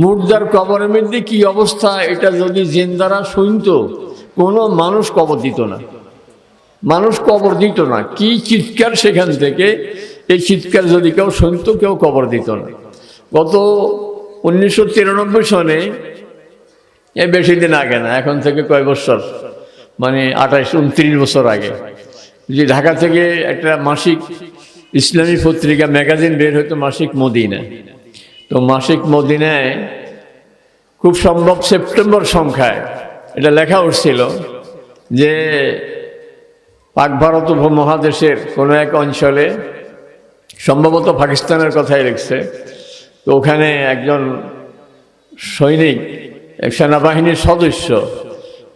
মুর্দার কবরের মধ্যে কি অবস্থা, এটা যদি জিন্দারা শুনত, কোনো মানুষ কবর দিত না, মানুষ কবর দিত না। কি চিৎকার সেখান থেকে, এই চিৎকার যদি কেউ শুনত, কেউ কবর দিত না। গত 1993 সনে, এই বেশি দিন আগে না, এখন থেকে কয় বছর, মানে 28-29 বছর আগে, যে ঢাকা থেকে একটা মাসিক ইসলামী পত্রিকা ম্যাগাজিন বের হতো, মাসিক মদিনা। তো মাসিক মদিনায় খুব সম্ভব সেপ্টেম্বর সংখ্যায় এটা লেখা উঠছিল যে পাক ভারত উপমহাদেশের কোনো এক অঞ্চলে, সম্ভবত পাকিস্তানের কথাই লিখছে, তো ওখানে একজন সৈনিক, এক সেনাবাহিনীর সদস্য,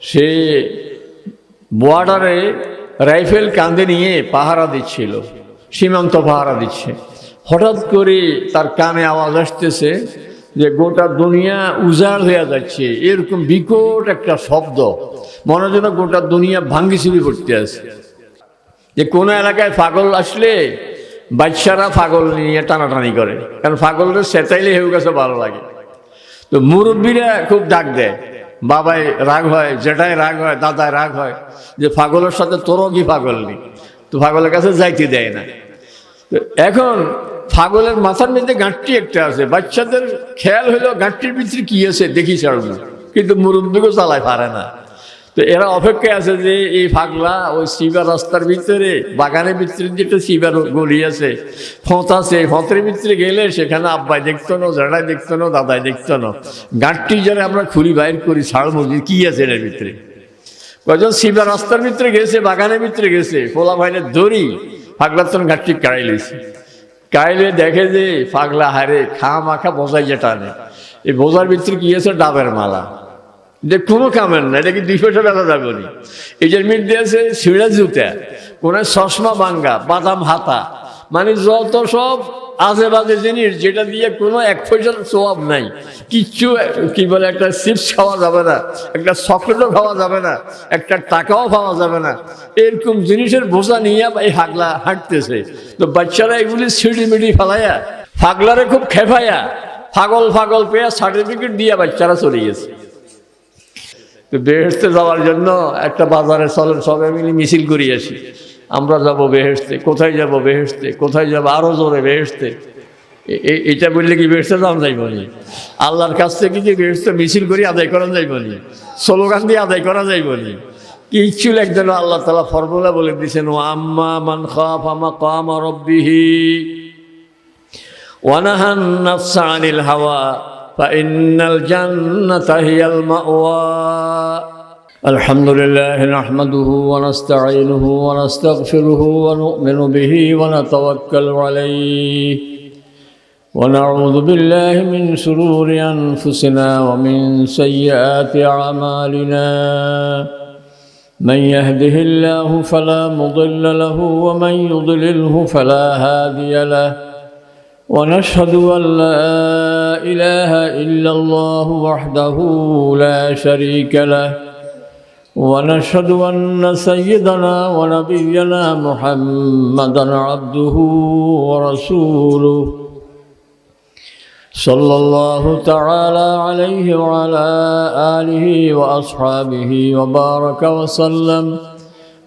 সে বর্ডারে রাইফেল কাঁধে নিয়ে পাহারা দিচ্ছিল, সীমান্ত পাহারা দিচ্ছে। হঠাৎ করে তার কানে আওয়াজ আসতেছে যে গোটা দুনিয়া উজাড় হয়ে যাচ্ছে, এরকম বিকট একটা শব্দ, মনে যেন গোটা দুনিয়া ভাঙ্গি চুরি করতে আছে। যে কোনো এলাকায় পাগল আসলে বাচ্চারা পাগল নিয়ে টানাটানি করে, কারণ পাগলটা সেটাইলে হেউ গেছে ভালো লাগে। তো মুরব্বীরা খুব ডাক দেয়, বাবাই রাগ হয়, জেঠায় রাগ হয়, দাদায় রাগ হয় যে পাগলের সাথে তোরও কি পাগল নেই, তো পাগলের কাছে যাইতে দেয় না। তো এখন পাগলের মাথার মধ্যে গাঁটটি একটা আছে, বাচ্চাদের খেয়াল হলো গাঁটটির ভিতরে কি আছে দেখি ছাড়বো, কিন্তু মুরব্বীকেও চালায় পারে না। তো এরা অপেক্ষায় আছে যে এই পাগলা ওই শিবার রাস্তার ভিতরে, বাগানের ভিতরে যেটা শিবার গলি আছে, ফোঁত আছে, ফোঁতের ভিতরে গেলে সেখানে আব্বাই দেখতো না, জেঠাই দেখতো না, দাদাই দেখতো না, গাঁটটি যারা আমরা খুলি বাইর করি ছাড়বো যে কি আছে এর ভিতরে। কজন শিবার রাস্তার ভিতরে গেছে, বাগানের ভিতরে গেছে, পোলা ভাইনের দড়ি পাগলার তখন গাঁটটি কাড়াই লেছে, কাইলে দেখে যে পাগলা হারে খা মাখা বোঝাই যেটা নেই, এই বোঝার ভিতরে কি আছে, ডাবের মালা, যে কোনো কামের না, এটা কি 2 পয়সা বেচা যাবে নি। এই যে মধ্যে আছে ছিঁড়া জুতা, কোন চশমা ভাঙ্গা, বাদাম হাতা, মানে যত সব আজে বাজে জিনিস, যেটা দিয়ে কোনো 1 পয়সার সোয়াব নাই, কিচ্ছু। কি বলে, একটা চিপস খাওয়া যাবে না, একটা চকলেটও খাওয়া যাবে না, একটা টাকাও পাওয়া যাবে না, এরকম জিনিসের বোঝা নিয়ে এই পাগলা হাঁটতেছে। তো বাচ্চারা এগুলি ছিঁড়িমিড়ি ফেলাইয়া পাগলারে খুব খেপাইয়া পাগল পাগল পেয়ে সার্টিফিকেট দিয়ে বাচ্চারা চলে গেছে। তো বেহেশতে যাওয়ার জন্য একটা বাজারে চলেন সবাই মিলে মিছিল করি আসি, আমরা যাব বেহেশতে, কোথায় যাব বেহেশতে, কোথায় যাব, আরো জোরে বেহেশতে। এটা বললে কি বেহেশতে যাওয়া যাইব নি? আল্লাহর কাছ থেকে কি বেহেশতে মিছিল করি আদায় করা যাইব নি? স্লোগান দিয়ে আদায় করা যাইব নি? কিচ্ছু লাগবে না। আল্লাহ তাআলা ফর্মুলা বলে দিয়েছেন, ও আম্মা মান খাফা মাকামা রাব্বিহি ওয়া নাহান নাফসা আনিল হাওয়া ফাইন্নাল জান্নাতা হিয়াল মাওয়া। আলহামদুলিল্লাহ নাহমাদুহু ওয়া নাস্তাঈনুহু ওয়া নাস্তাগফিরুহু ওয়া নু'মিনু বিহি ওয়া নাতাওয়াক্কালু আলাইহি ওয়া নাউযু বিল্লাহি মিন শুরুরি আনফুসিনা ওয়া মিন সাইয়্যাতি আ'মালিনা। من يهده الله فلا مضل له ومن يضلله فلا هادي له ونشهد أن لا إله إلا الله وحده لا شريك له ونشهد أن سيدنا ونبينا محمدا عبده ورسوله صلى الله تعالى عليه وعلى آله وأصحابه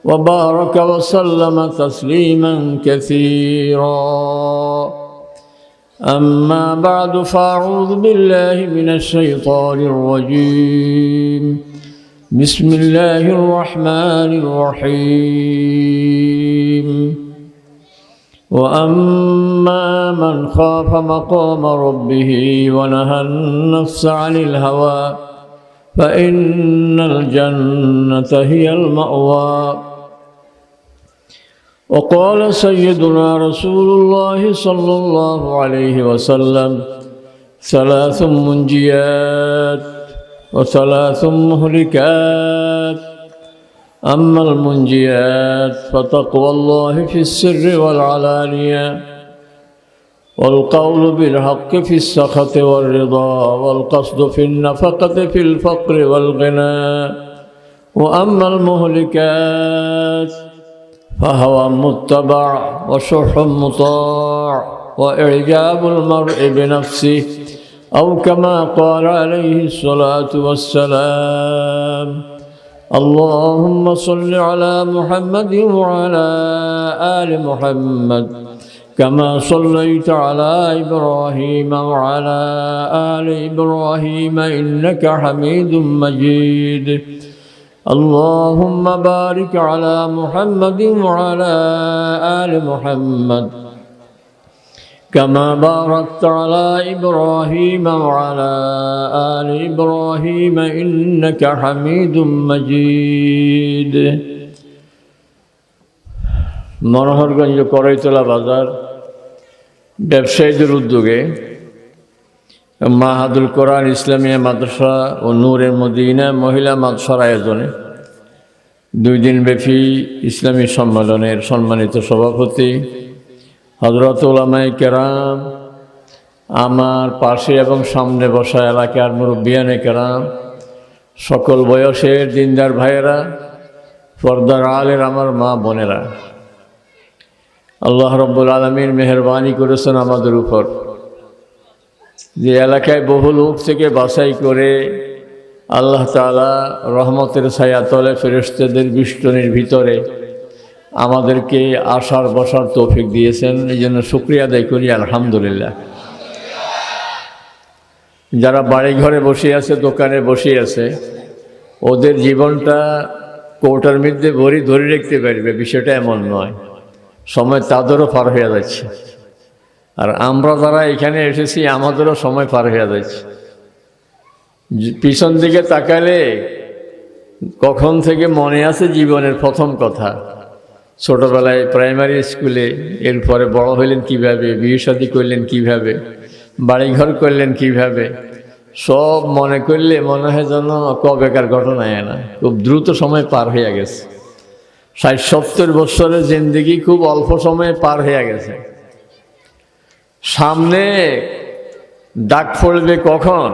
وبارك وسلم تسليما كثيرا. أما بعد فأعوذ بالله من الشيطان الرجيم. بسم الله الرحمن الرحيم. وأما من خاف مقام ربه ونهى النفس عن الهوى فإن الجنة هي المأوى. وقال سيدنا رسول الله صلى الله عليه وسلم: 3 منجيات و3 مهلكات. أما المنجيات فتقوى الله في السر والعلانية والقول بالحق في السخط والرضا والقصد في النفقة في الفقر والغنى. وأما المهلكات فهوى متبع وشح مطاع وإعجاب المرء بنفسه أو كما قال عليه الصلاة والسلام. اللهم صل على محمد وعلى آل محمد كما صليت على إبراهيم وعلى آل إبراهيم إنك حميد مجيد. اللهم بارك على محمد وعلى آل محمد كما باركت على إبراهيم وعلى آل إبراهيم إنك حميد مجيد. মনোহরগঞ্জ কড়াইতলা বাজার ব্যবসায়ীদের উদ্যোগে মাহাদুল কোরআন ইসলামিয়া মাদ্রাসা ও নূরে মদিনা মহিলা মাদ্রাসার আয়োজনে 2 দিনব্যাপী ইসলামী সম্মেলনের সম্মানিত সভাপতি হযরত উলামায়ে কেরাম, আমার পাশে এবং সামনে বসা এলাকার মুরব্বিয়ানে কেরাম, সকল বয়সের দিনদার ভাইয়েরা, পর্দার আলের আমার মা বোনেরা, আল্লাহ রাব্বুল আলামিন মেহেরবানি করেছেন আমাদের উপর যে এলাকায় বহু লোক থেকে বাছাই করে আল্লাহ তাআলা রহমতের ছায়াতলে ফেরেশতাদের বেষ্টনীর ভিতরে আমাদেরকে আসার বসার তৌফিক দিয়েছেন। এই জন্য শুকরিয়া আদায় করি আলহামদুলিল্লাহ। যারা বাড়ি ঘরে বসে আছে, দোকানে বসে আছে, ওদের জীবনটা কোটার মধ্যে ভরি ধরে রাখতে পারবে, বিষয়টা এমন নয়। সময় তাদেরও পার হয়ে যাচ্ছে, আর আমরা যারা এখানে এসেছি আমাদেরও সময় পার হয়ে যাচ্ছে। পিছন দিকে তাকালে কখন থেকে মনে আছে জীবনের প্রথম কথা, ছোটবেলায় প্রাইমারি স্কুলে, এরপরে বড় হইলেন কিভাবে, বিয়ে শাদী করলেন কিভাবে, বাড়িঘর করলেন কিভাবে, সব মনে করলে মনে হয় যেন কবেকার ঘটনায় না। খুব দ্রুত সময় পার হয়ে গেছে। 60-70 বছরের জিন্দেগি খুব অল্প সময়ে পার হয়ে গেছে। সামনে ডাক পড়বে কখন,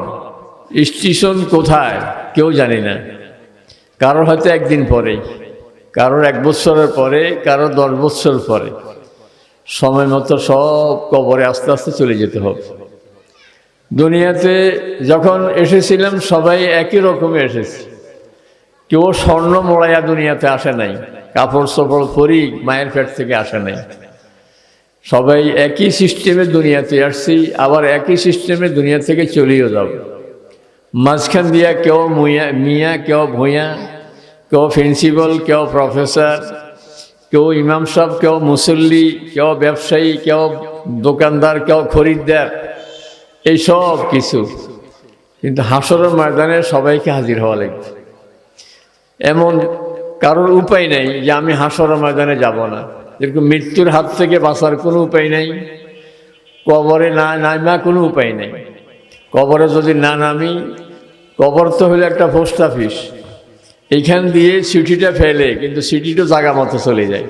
স্টেশন কোথায় কেউ জানি না। কারোর হয়তো একদিন পরেই, কারোর 1 বছরের পরে, কারোর 10 বছর পরে। সময় মতো সব কবরে আস্তে আস্তে চলে যেতে হবে। দুনিয়াতে যখন এসেছিলাম সবাই একই রকমে এসেছে, কেউ স্বর্ণ মোড়াইয়া দুনিয়াতে আসে নাই, কাপড় চোপড় পরি মায়ের পেট থেকে আসে নাই। সবাই একই সিস্টেমে দুনিয়াতে আসছি, আবার একই সিস্টেমে দুনিয়া থেকে চলেও যাব। মাঝখান দিয়া কেউ মিয়া, কেউ ভূঁইয়া, কেউ প্রিন্সিপাল, কেউ প্রফেসর, কেউ ইমাম সাহেব, কেউ মুসল্লি, কেউ ব্যবসায়ী, কেউ দোকানদার, কেউ খরিদ্দার, এই সব কিছু। কিন্তু হাসরের ময়দানে সবাইকে হাজির হওয়া লাগবে। এমন কারোর উপায় নেই যে আমি হাসরের ময়দানে যাব না। যেরকম মৃত্যুর হাত থেকে বাঁচার কোনো উপায় নেই, কবরে না নামা কোনো উপায় নেই। কবরে যদি না নামি, কবর তো হলো একটা পোস্ট অফিস, এইখান দিয়ে সিটিটা ফেলে, কিন্তু সিটিটা জায়গা মতো চলে যায়।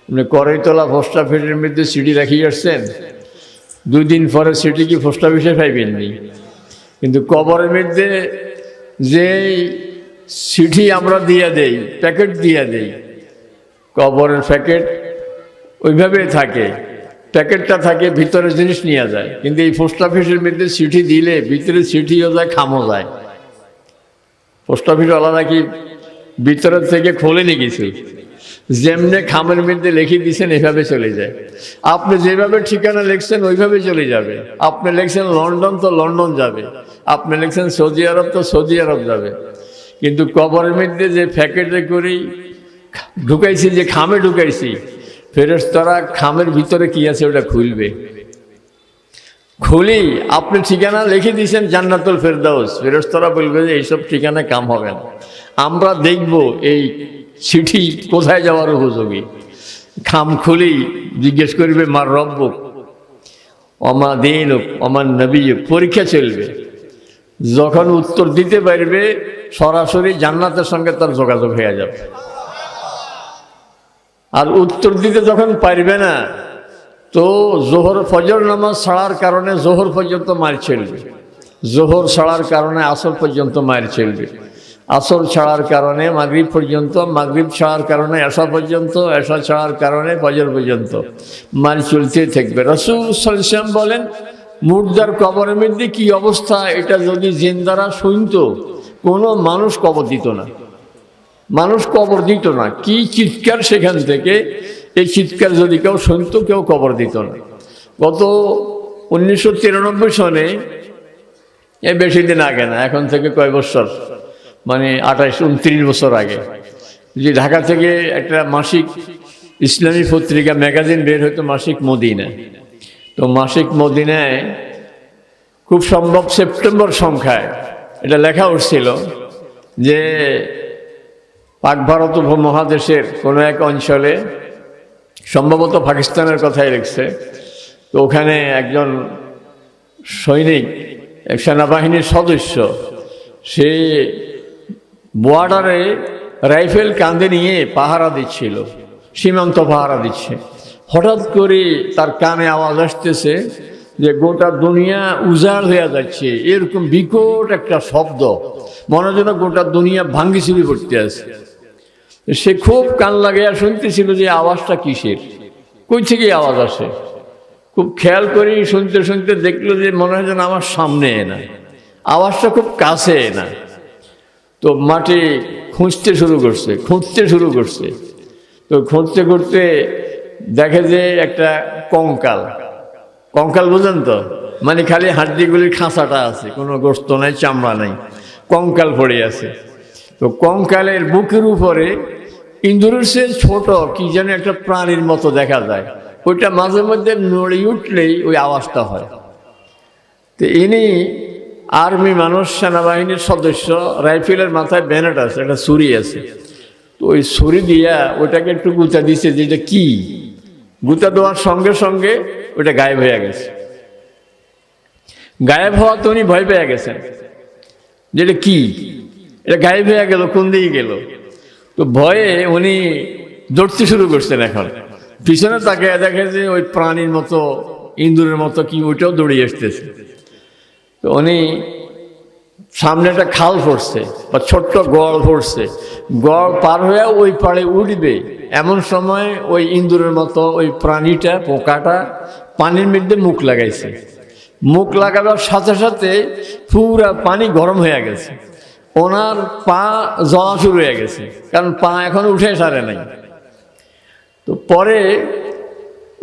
আপনি কড়াইতলা পোস্ট অফিসের মধ্যে সিটি রাখিয়ে আসছেন, 2 দিন পরে সিটি কি পোস্ট অফিসে পাইবেননি। কিন্তু কবরের মধ্যে যে সিটি আমরা দিয়ে দেই, প্যাকেট দিয়ে দেই, কবরের প্যাকেট ওইভাবে থাকে, প্যাকেটটা থাকে, ভিতরে জিনিস নিয়ে যায়। কিন্তু এই পোস্ট অফিসের মধ্যে চিঠি দিলে ভিতরে চিঠিও যায়, খামও যায়। পোস্ট অফিসওয়ালারা কি ভিতরের থেকে খোলেনি কিছু, যেমনে খামের মধ্যে লিখে দিয়েছেন এভাবে চলে যায়। আপনি যেভাবে ঠিকানা লিখছেন ওইভাবে চলে যাবে। আপনি লিখছেন লন্ডন তো লন্ডন যাবে, আপনি লিখছেন সৌদি আরব তো সৌদি আরব যাবে। কিন্তু কবরের মধ্যে যে প্যাকেটে করেই ঢুকাইছি, যে খামে ঢুকাইছি, ফেরেশতারা খামের ভিতরে কি আছে ওটা খুলবে। খুলি আপনি ঠিকানা লিখে দিয়েছেন জান্নাতুল ফেরদাউস, ফেরেশতারা বলবে যে এইসব ঠিকানা কাম হবে না, আমরা দেখব এই চিঠি কোথায় যাওয়ার উপযোগী। খাম খুলি জিজ্ঞেস করবে মার রব্বুক অমা দীনুক অমান নবিয়ুক, পরীক্ষা চলবে। যখন উত্তর দিতে পারবে সরাসরি জান্নাতের সঙ্গে তার যোগাযোগ হয়ে যাবে। আর উত্তর দিতে যখন পারবে না, তো জোহর ফজর নামাজ ছাড়ার কারণে জোহর পর্যন্ত মার চলবে, জোহর ছাড়ার কারণে আসর পর্যন্ত মার চলবে, আসর ছাড়ার কারণে মাগরিব পর্যন্ত, মাগরিব ছাড়ার কারণে এশা পর্যন্ত, এশা ছাড়ার কারণে ফজর পর্যন্ত মার চলতে থাকবে। রাসূল সাল্লাল্লাহু আলাইহি ওয়াসাল্লাম বলেন মুর্দার কবরের মধ্যে কি অবস্থা, এটা যদি জিন্দারা শুনতো কোনো মানুষ কবর দিত না, মানুষ কবর দিত না। কি চিৎকার সেখান থেকে, এই চিৎকার যদি কেউ শুনতো কেউ কবর দিত না। গত 1993 সনে, এ বেশি দিন আগে না, এখন থেকে কয় বছর, মানে 28-29 বছর আগে, যে ঢাকা থেকে একটা মাসিক ইসলামী পত্রিকা ম্যাগাজিন বের হতো, মাসিক মদিনা। তো মাসিক মদিনায় খুব সম্ভব সেপ্টেম্বর সংখ্যায় এটা লেখা উঠছিল যে পাক ভারত উপমহাদেশের কোনো এক অঞ্চলে, সম্ভবত পাকিস্তানের কথাই লিখছে, তো ওখানে একজন সৈনিক, এক সেনাবাহিনীর সদস্য, সে বর্ডারে রাইফেল কাঁধে নিয়ে পাহারা দিচ্ছিল, সীমান্ত পাহারা দিচ্ছে। হঠাৎ করে তার কানে আওয়াজ আসতেছে যে গোটা দুনিয়া উজাড় হয়ে যাচ্ছে, এরকম বিকট একটা শব্দ, মনে যেন গোটা দুনিয়া ভাঙ্গি চুরি পড়তে আছে। সে খুব কান লাগাইয়া শুনতেছিল যে আওয়াজটা কিসের, কই থেকে আওয়াজ আসে। খুব খেয়াল করে শুনতে শুনতে দেখলো যে মনে হয় যেন আমার সামনে না, আওয়াজটা খুব কাছে না। তো মাটি খুঁজতে শুরু করছে। তো খুঁজতে করতে দেখে যে একটা কঙ্কাল বুঝেন তো, মানে খালি হাড্ডিগুলির খাঁচাটা আছে, কোনো গোস্ত নাই, চামড়া নাই, কঙ্কাল পড়ে আছে। তো কঙ্কালের বুকের উপরে ইঁদুরের চেয়ে ছোট কি যেন একটা প্রাণীর মতো দেখা যায়, ওইটা মাঝে মধ্যে নড়ে উঠলেই ওই আওয়াজটা হয়। তো ইনি আর্মি মানুষ, সেনাবাহিনীর সদস্য, রাইফেলের মাথায় ব্যানেট আছে, একটা ছুরি আছে। তো ওই ছুরি দিয়া ওইটাকে একটু গুঁতা দিছে, যে এটা কি। গুঁতা দেওয়ার সঙ্গে সঙ্গে ওইটা গায়েব হয়ে গেছে। গায়েব হওয়া তো উনি ভয় পেয়ে গেছেন, যে এটা কি, এটা গায়েব হয়ে গেল, কোন দিকে গেল। তো ভয়ে উনি দৌড়তে শুরু করছেন। এখন পিছনে তাকে দেখে যে ওই প্রাণীর মতো, ইঁদুরের মতো কি, ওইটাও দৌড়িয়ে আসতেছে। তো উনি সামনে একটা খাল পড়ছে বা ছোট্ট গড় পড়ছে, গড় পার হয়ে ওই পাড়ে উঠবে, এমন সময় ওই ইঁদুরের মতো ওই প্রাণীটা, পোকাটা পানির মধ্যে মুখ লাগাইছে। মুখ লাগাবার সাথে সাথে পুরা পানি গরম হয়ে গেছে, ওনার পা জ্বলা শুরু হয়ে গেছে, কারণ পা এখন উঠে সারে নাই। তো পরে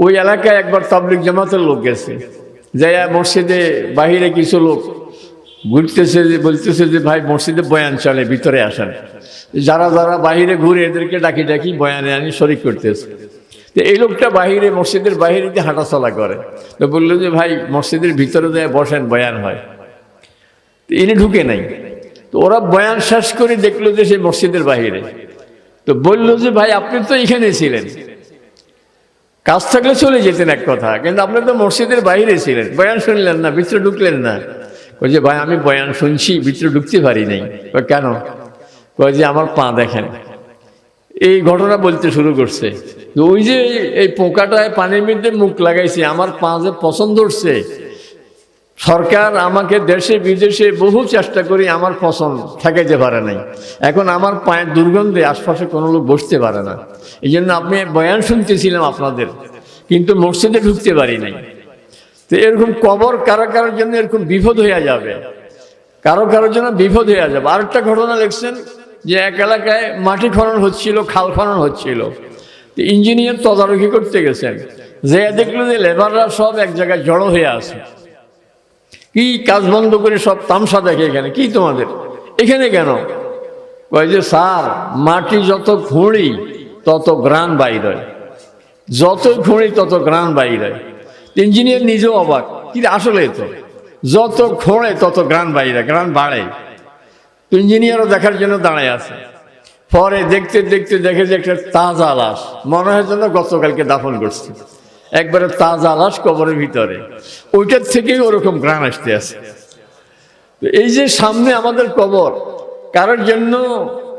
ওই এলাকায় একবার তাবলিগ জামাতের লোক গেছে, যাইয়া মসজিদে বাহিরে কিছু লোক ঘুরতেছে, বলতেছে যে ভাই মসজিদে বয়ান চলে, ভিতরে আসেন। যারা যারা বাহিরে ঘুরে এদেরকে ডাকি ডাকি বয়ানে আনি শরিক করতেছে। তো এই লোকটা বাহিরে, মসজিদের বাহিরে দিয়ে হাঁটাচলা করে। তো বললো যে ভাই মসজিদের ভিতরে যায় বসেন, বয়ান হয়। তো ইনি ঢুকে নাই। তো ওরা বয়ান শেষ করে দেখলো যে সে মসজিদের বাহিরে। তো বললো যে ভাই আপনি তো এখানে ছিলেন, কাজ থাকলে চলে যেতেন এক কথা, কিন্তু আপনি তো মসজিদের বাইরে ছিলেন, বয়ান শুনলেন না, ভিতরে ঢুকলেন না। কই যে ভাই আমি বয়ান শুনছি, ভিতরে ঢুকতে পারি নাই। কেন? কই যে আমার পা দেখেন। এই ঘটনা বলতে শুরু করছে। ওই যে এই পোকাটায় পানির মধ্যে মুখ লাগাইছে, আমার পা যে পছন্দ হচ্ছে, সরকার আমাকে দেশে বিদেশে বহু চেষ্টা করি, আমার পছন্দ ঠেকাইতে পারে নাই। এখন আমার পায়ের দুর্গন্ধে আশপাশে কোনো লোক বসতে পারে না, এই জন্য আপনি বয়ান শুনতেছিলাম আপনাদের, কিন্তু মসজিদে ঢুকতে পারি নাই। তো এরকম কবর কারো কারোর জন্য এরকম বিপদ হয়ে যাবে, কারো কারোর জন্য বিপদ হয়ে যাবে। আরেকটা ঘটনা লিখছেন যে এক এলাকায় মাটি খনন হচ্ছিল, খাল খনন হচ্ছিল। ইঞ্জিনিয়ার তদারকি করতে গেছেন, যে দেখলো যে লেবাররা সব এক জায়গায় জড়ো হয়ে আছে। কি কাজ বন্ধ করে সব তামসা দেখে, এখানে কি তোমাদের, এখানে কেন? কয় যে স্যার মাটি যত খুঁড়ি তত গ্রান বাইর হয়, যত খুঁড়ি তত গ্রান বাইর হয়। ইঞ্জিনিয়ার নিজেও অবাক, কি আসলে তো যত খোঁড়ে তত গ্রান বাইরে, গ্রান বাড়ে। তো ইঞ্জিনিয়ারও দেখার জন্য দাঁড়ায় আছে। পরে দেখতে দেখতে দেখে যে একটা তাজা লাশ, মনে হয় যেন গতকালকে দাফন করছে, একবারে তাজা লাশ কবরের ভিতরে, ওইটার থেকেই ওরকম গ্রান আসতে আছে। তো এই যে সামনে আমাদের কবর, কারোর জন্য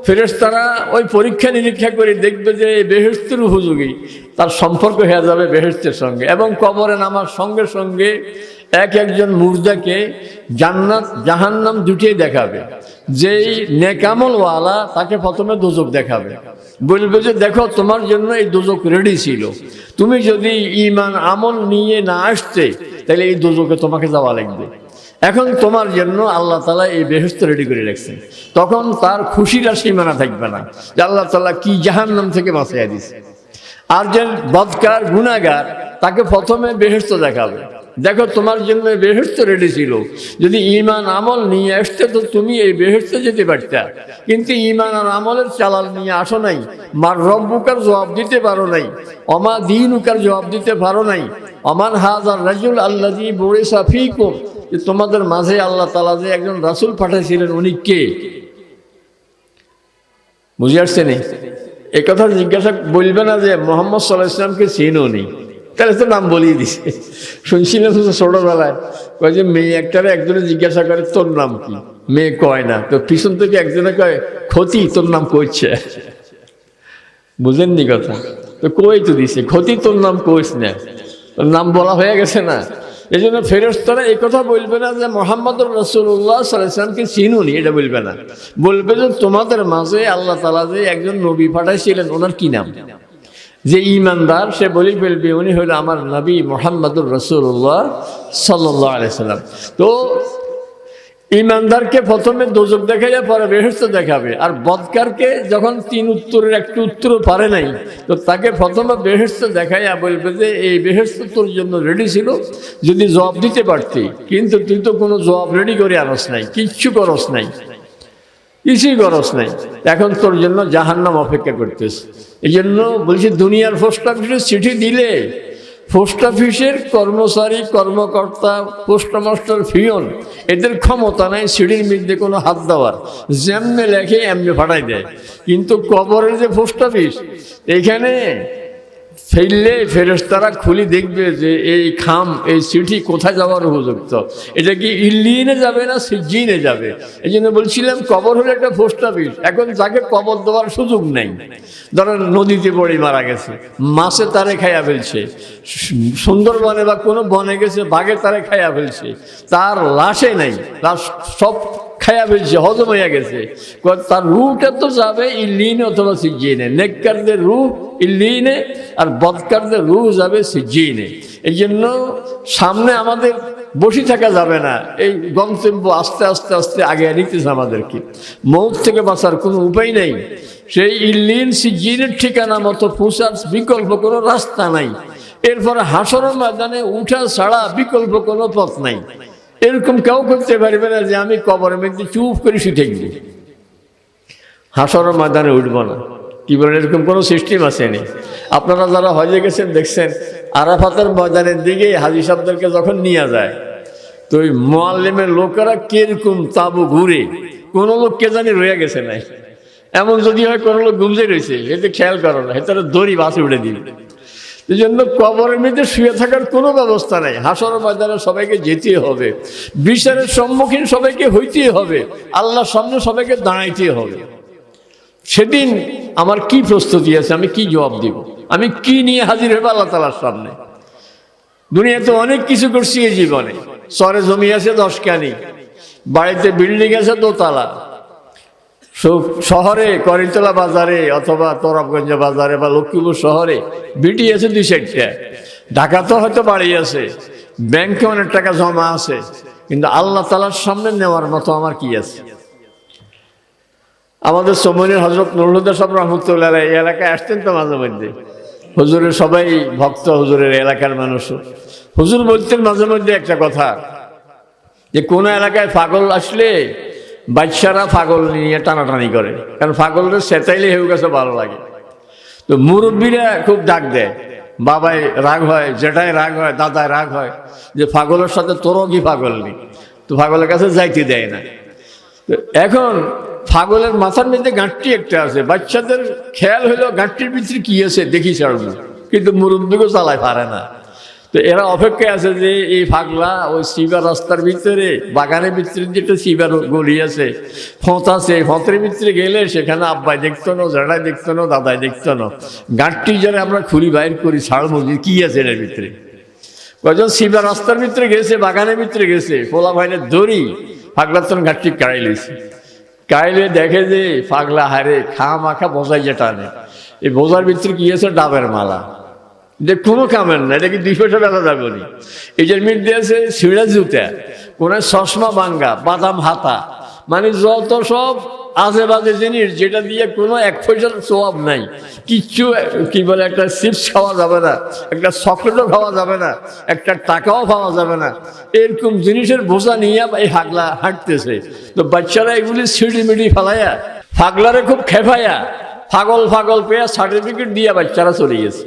ফেরেশতারা ওই পরীক্ষা নিরীক্ষা করে দেখবে যে বেহেশতের উপযোগী, তার সম্পর্ক হয়ে যাবে বেহেশতের সঙ্গে। এবং কবরে নামার সঙ্গে সঙ্গে একজন মুর্দাকে জান্নাত জাহান্নাম দুটিই দেখাবে। যেই নেকামলওয়ালা তাকে প্রথমে দোজক দেখাবে, বলবে যে দেখো তোমার জন্য এই দোজক রেডি ছিল, তুমি যদি ঈমান আমল নিয়ে না আসতে তাহলে এই দোজখে তোমাকে যাওয়া লাগবে। এখন তোমার জন্য আল্লাহ তাআলা এই বেহেশত রেডি করে রাখছেন। তখন তার খুশির আর সীমানা থাকবে না যে আল্লাহ তাআলা কি জাহান্নাম থেকে বাঁচিয়ে দিয়েছে। আর যে বদকার গুনাহগার তাকে প্রথমে বেহেশত দেখাবে, দেখো তোমার জন্য বেহেশত রেডি ছিল, যদি ঈমান আমল নিয়ে আসতে তো তুমি এই বেহেশতে যেতে পারতা, কিন্তু ঈমান আর আমলের চালাল নিয়ে আসো নাই, মার রব্বুকার জবাব দিতে পারো নাই, অমা দীনুকার জবাব দিতে পারো নাই, অমান হাযার রাজুল আল্লাযী বুইসা ফীকুম, যে তোমাদের মাঝে আল্লাহ তাআলা যে একজন রাসূল পাঠাইছিলেন উনি কে? বুঝে আসছে নি? এই কথা জিজ্ঞাসা বলবে না যে মুহাম্মদ সাল্লাল্লাহু আলাইহি ওয়াসাল্লামকে চিনো নি, তাহলে তো নাম বলিয়ে দিছে। শুনছিলেন ছোটবেলায় কয় যে মেয়ে একটারে একজনে জিজ্ঞাসা করে তোর নাম কি, মেয়ে কয় না, তো পিছন থেকে একজনে কয় ক্ষতি তোর নাম কইছে। বুঝেননি কথা? তো কই তো দিছে ক্ষতি তোর নাম কইস না, তোর নাম বলা হয়ে গেছে না। এই জন্য ফেরেশতারা এই কথা বলবে না যে মুহাম্মদুর রাসূলুল্লাহ সাল্লাল্লাহু আলাইহি ওয়াসাল্লামকে চিনুনি, এটা বলবে না। বলবে যে তোমাদের মাঝে আল্লাহ তাআলা যে একজন নবী পাঠাইছিলেন ওনার কি নাম? যে ঈমানদার সে বলে ফেলবে উনি হলো আমার নবী মুহাম্মদুর রাসূলুল্লাহ সাল্লাল্লাহু আলাইহি ওয়াসাল্লাম। তো ঈমানদারকে প্রথমে দোজখ দেখাইয়া পরে বেহেশত দেখাবে, আর বদকারকে যখন তিন উত্তরের একটু উত্তরও পারে নাই তো তাকে প্রথমে বেহেশত দেখাইয়া বলবে যে এই বেহেশত তোর জন্য রেডি ছিল যদি জবাব দিতে পারতি, কিন্তু তুই তো কোনো জবাব রেডি করে আনস নাই, কিচ্ছু করস নাই, কিছুই করস নাই, এখন তোর জন্য জাহান্নাম অপেক্ষা করতেছে। এই জন্য বলছি দুনিয়ার পোস্ট অফিসে চিঠি দিলে পোস্ট অফিসের কর্মচারী কর্মকর্তা পোস্টমাস্টার ফিয়ন এদের ক্ষমতা নাই সিঁড়ির মধ্যে কোনো হাত দেওয়ার, যেমনে লেখে এমনি ফাটাই দেয়। কিন্তু কবরের যে পোস্ট অফিস এখানে ফেললে ফেরেশতারা খুলি দেখবে যে এই খাম এই চিঠি কোথায় যাওয়ার উপযুক্ত, এটা কি ইল্লিনে যাবে না সিজ্জিনে যাবে। এই জন্য বলছিলাম কবর হলো একটা পোস্ট অফিস। এখন যাকে কবর দেওয়ার সুযোগ নেই, ধরেন নদীতে পড়ে মারা গেছে, মাছে তারে খাইয়া ফেলছে, সুন্দরবনে বা কোনো বনে গেছে বাঘে তারে খাইয়া ফেলছে, তার লাশে নেই, তার সব খাইয়া ফেলছে, হজম হইয়া গেছে, তার রুহটা তো যাবে ইল্লিনে অথবা সিজ্জিনে। নেককারদের রুহ ইল্লিনে আর বদকারদের রুহ যাবে সিজ্জিনে। এই জন্য সামনে আমাদের বসে থাকা যাবে না, এই গন্তব্য আস্তে আস্তে আস্তে আগে নিতেছে আমাদেরকে। মৌত থেকে বাঁচার কোনো উপায় নেই, সেই ইল্লিন সিজ্জিনের ঠিকানা মতো পৌঁছার বিকল্প কোনো রাস্তা নাই। এরপরে হাসরের ময়দানে উঠা ছাড়া বিকল্প কোনো পথ নাই। এরকম কেউ করতে পারবে না যে আমি কবরের মধ্যে চুপ করে শুয়ে থাকবো, হাসরের ময়দানে উঠবো না। কি বলেন, এরকম কোনো সিস্টেম আসেনি। আপনারা যারা হজে গেছেন দেখছেন আরাফাতের ময়দানের দিকে হাজী সাহেবদেরকে যখন নিয়ে যায় তো ওই মুআল্লিমের লোকেরা কিরকম তাবু ঘুরে, কোনো লোক কে জানি রয়ে গেছে নাই, এমন যদি হয় কোনো লোক গুমজে রয়েছে এতে খেয়াল করো না, এতে দড়ি বাসে উঠে দিবে। এই জন্য কবরের মধ্যে শুয়ে থাকার কোনো ব্যবস্থা নাই। হাসরের ময়দানে সবাইকে যেতে হবে, বিচারের সম্মুখীন সবাইকে হইতে হবে, আল্লাহর সামনে সবাইকে দাঁড়াইতে হবে। সেদিন আমার কি প্রস্তুতি আছে, আমি কি জবাব দিব, আমি কি নিয়ে হাজির হবো আল্লাহ তাআলার সামনে। দুনিয়াতে অনেক কিছু করছি এই জীবনে, শহরে জমি আছে 10 কানি, বাড়িতে বিল্ডিং আছে দোতলা, শহরে করিতলা বাজারে অথবা তরফগঞ্জ বাজারে বা লক্ষ্মীপুর শহরে বিটি আছে 2-4টা, ঢাকাতেও হয়তো বাড়ি আছে, ব্যাংকে অনেক টাকা জমা আছে, কিন্তু আল্লাহ তাআলার সামনে নেওয়ার মতো আমার কি আছে? আমাদের সমনের হযরত নুরুল হুদা সাহেব রাহমাতুল্লাহ আলাইহি এই এলাকায় আসতেন তো মাঝে মধ্যে, হুজুরের সবাই ভক্ত, হুজুরের এলাকার মানুষ। হুজুর বলতেন মাঝে মধ্যে একটা কথা যে কোন এলাকায় পাগল আসলে বাচ্চারা পাগল নিয়ে টানাটানি করে, কারণ পাগলের সেটাইলে হেউ গেছে ভালো লাগে। তো মুরব্বীরা খুব ডাক দেয়, বাবাই রাগ হয়, জেঠায় রাগ হয়, দাদায় রাগ হয় যে পাগলের সাথে তোরও কি পাগল নেই, তো পাগলের কাছে যাইতে দেয় না। তো এখন পাগলের মাথার মধ্যে গাঁটটি একটা আছে, বাচ্চাদের খেয়াল হইলো গাঁটটির ভিতরে কি আছে দেখি ছাড়বো, কিন্তু মুরব্বীকেও চালায় পারে না। তো এরা অপেক্ষায় আছে যে এই পাগলা ওই শিবার রাস্তার ভিতরে বাগানের ভিতরে যেটা শিবার গলি আছে, ফোঁত আছে, ফোঁতের ভিতরে গেলে সেখানে আব্বাই দেখতো না, জেঠাই দেখতো না, দাদাই দেখতো না, গাঁটটি যারা আমরা খুলি বাইর করি ছাড়বো যে কি আছে এর ভিতরে। কয়জন শিবার রাস্তার ভিতরে গেছে, বাগানের ভিতরে গেছে, পোলা ভাইনের দড়ি পাগলার তখন গাঁটটি কাড়াই লইছে, কাইলে দেখে যে পাগলা হারে খা মাখা বোঝাই যেটা নেই, এই বোঝার ভিতরে কি আছে ডাবের মালা। যে কোনো কামের না, এটা কি 2 পয়সা বেচা যাবে নি। এটার মধ্যে আছে ছিঁড়া জুতা, কোন চশমা ভাঙ্গা, বাদাম হাতা, মানে যত সব আজে বাজে জিনিস, যেটা দিয়ে কোনো 1 পয়সার সোয়াব নাই। কিচ্ছু কি বলে, একটা চিপস খাওয়া যাবে না, একটা চকলেটও খাওয়া যাবে না, একটা টাকাও পাওয়া যাবে না, এরকম জিনিসের বোঝা নিয়ে এই হাগলা হাঁটতেছে। তো বাচ্চারা এগুলি ছিঁড়িমিড়ি ফেলাইয়া, ফাগলারে খুব খেপাইয়া, পাগল পাগল পেয়ে সার্টিফিকেট দিয়ে বাচ্চারা চলে গেছে।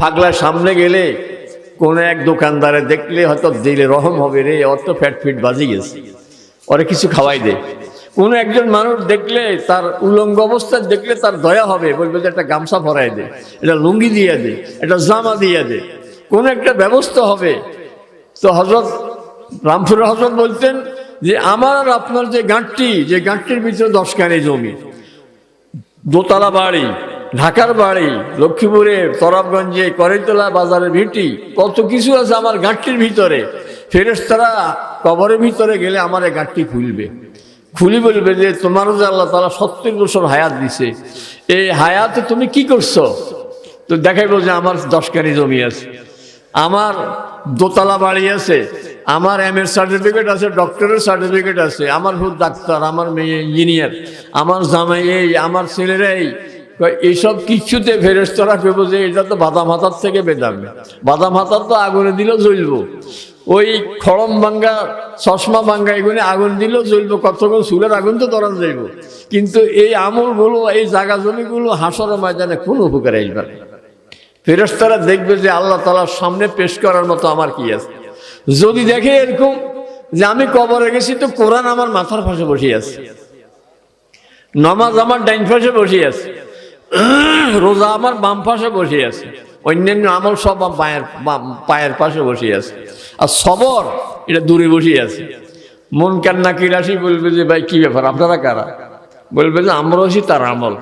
ফাগলার সামনে গেলে কোনো এক দোকানদারে দেখলে হয়তো দিলে রহম হবে, রে অত ফ্যাট ফিট বাজি গেছে, ওরা কিছু খাওয়াই দে। কোনো একজন মানুষ দেখলে, তার উলঙ্গ অবস্থা দেখলে তার দয়া হবে, বলবে যে একটা গামছা পরাই দে, এটা লুঙ্গি দিয়ে দে, এটা জামা দিয়ে দে, কোনো একটা ব্যবস্থা হবে। তো হযরত রামপুর হযরত বলতেন যে আমার আর আপনার যে গাঁটটির ভিতরে 10 কানি জমি, দোতলা বাড়ি, ঢাকার বাড়ি, লক্ষ্মীপুরে, তরাবগঞ্জে, করেতলা বাজারের ভিটি, কত কিছু আছে আমার গাঁটটির ভিতরে। ফেরেশতারা কবরের ভিতরে গেলে আমার এই গাঁটটি খুলি বলবে যে তোমারও যে আল্লাহ তাআলা 70 বছর হায়াত দিছে, এই হায়াতে তুমি কি করছো? তো দেখাইবো যে আমার 10 কানি জমি আছে, আমার দোতলা বাড়ি আছে, আমার এম.এ সার্টিফিকেট আছে, ডক্টরের সার্টিফিকেট আছে, আমার হুদ ডাক্তার, আমার মেয়ে ইঞ্জিনিয়ার, আমার জামাই এই, আমার ছেলেরাই। এইসব কিছুতে ফেরেশতারা কেবল যে এটা তো বাদাম হাতার থেকে বেদাবে, বাদাম হাতার তো আগুনে দিলেও জ্বলবো, ওই খড়ম ভাঙ্গা, চশমা ভাঙ্গা, এগুলো আগুন দিলেও জ্বলবো, কতক্ষণ চুলের আগুন তো ধরান যাইব, কিন্তু এই আমলগুলো, এই জায়গা জমিগুলো হাসরের ময়দানে কোনো উপকারে আসবে না। ফেরেশতারা দেখবে যে আল্লাহ তাআলার সামনে পেশ করার মতো আমার কি আছে। যদি দেখে এরকম যে আমি কবরে গেছি, তো কোরআন আমার মাথার পাশে বসে আছে, নামাজ আমার ডাইন পাশে বসে আছে, রোজা আমার বাম পাশে বসে আছে, অন্যান্য আমল সব পায়ের পাশে বসে আছে, আর সবর এটা দূরে বসে আছে। মন কান্না কিরাসি বলবে যে ভাই কি ব্যাপার, আপনারা কারা? বলবে যে আমরা আছি তার আমল।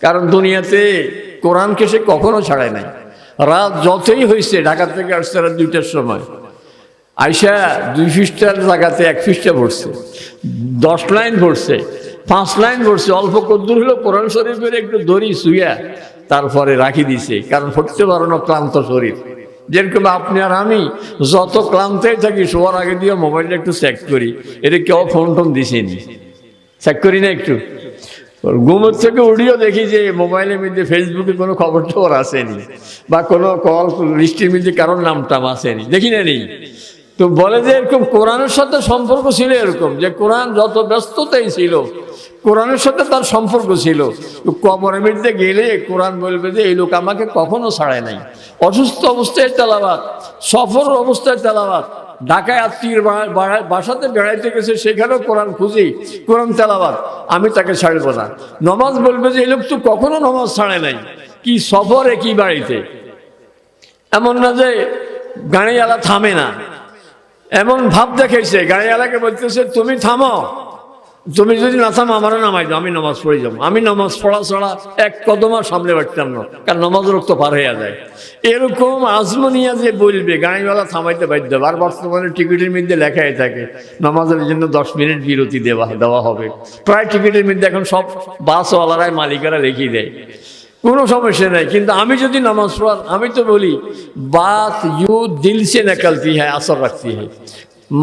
কারণ দুনিয়াতে কোরআনকে সে কখনো ছাড়ায় নাই। রাত যতই হয়েছে, ঢাকা থেকে আসছে রাত 2টার সময়, আইসা 2 পৃষ্ঠার জায়গাতে 1 পৃষ্ঠা পড়ছে, 10 লাইন পড়ছে, 5 লাইন পড়ছে, অল্প কদ্দুর হলো কোরআন শরীফের একটু দড়ি শুইয়া তারপরে রাখি দিছে। কারণ পড়তে পারো না, ক্লান্ত শরীর। যেরকম আপনি আর আমি যত ক্লান্তই থাকি, শোয়ার আগে দিয়ে মোবাইলটা একটু চেক করি, এটা কেউ ফোন টোন দিছেনি, চেক করি না একটু। ঘুমের থেকে উঠিও দেখি যে মোবাইলের মধ্যে ফেসবুকে কোনো খবর টবর আসেনি, বা কোনো কল লিস্টের মধ্যে কারোর নাম টাম আসেনি, দেখি না নেই। তো বলে যে এরকম কোরআনের সাথে সম্পর্ক ছিল, এরকম যে কোরআন যত ব্যস্ততাই ছিল, কোরআনের সাথে তার সম্পর্ক ছিল। কবরের মধ্যে গেলে কোরআন বলবে যে এই লোক আমাকে কখনো ছাড়ায় নাই। অসুস্থ অবস্থায় তেলাওয়াত, সফর অবস্থায় তেলাওয়াত, ঢাকায় আত্মীয়ের বাসাতে বেড়াইতে গেছে, সেখানেও কোরআন খুঁজি, কোরআন তেলাওয়াত, আমি তাকে ছাড়ব না। নমাজ বলবে যে এই লোক তো কখনো নমাজ ছাড়ে নাই, কি সফরে কি বাড়িতে। এমন না যে গাড়িওয়ালা থামে না, এমন ভাব দেখাইছে, গাড়িওয়ালাকে বলতেছে তুমি থামো, তুমি যদি না থামো আমারও নামাই দাও, আমি নামাজ পড়ে যাবো। আমি নামাজ পড়া ছাড়া 1 কদম আর সামনে বাড়তাম না, কারণ নামাজ রক্ত পার হয়ে যায়। এরকম আজমনিয়া যে বলবে, গাড়িওয়ালা থামাইতে বাধ্য। আর বর্তমানে টিকিটের মধ্যে লেখাই থাকে নামাজের জন্য 10 মিনিট বিরতি দেওয়া হবে। প্রায় টিকিটের মধ্যে এখন সব বাসওয়ালারাই, মালিকেরা লিখিয়ে দেয়, কোনো সমস্যা নাই। কিন্তু আমি যদি নামাজ পড়ার, আমি তো বলি বাত ইউ দিল সে নিকলতি হ্যায়, আসর রাখতি হ্যায়,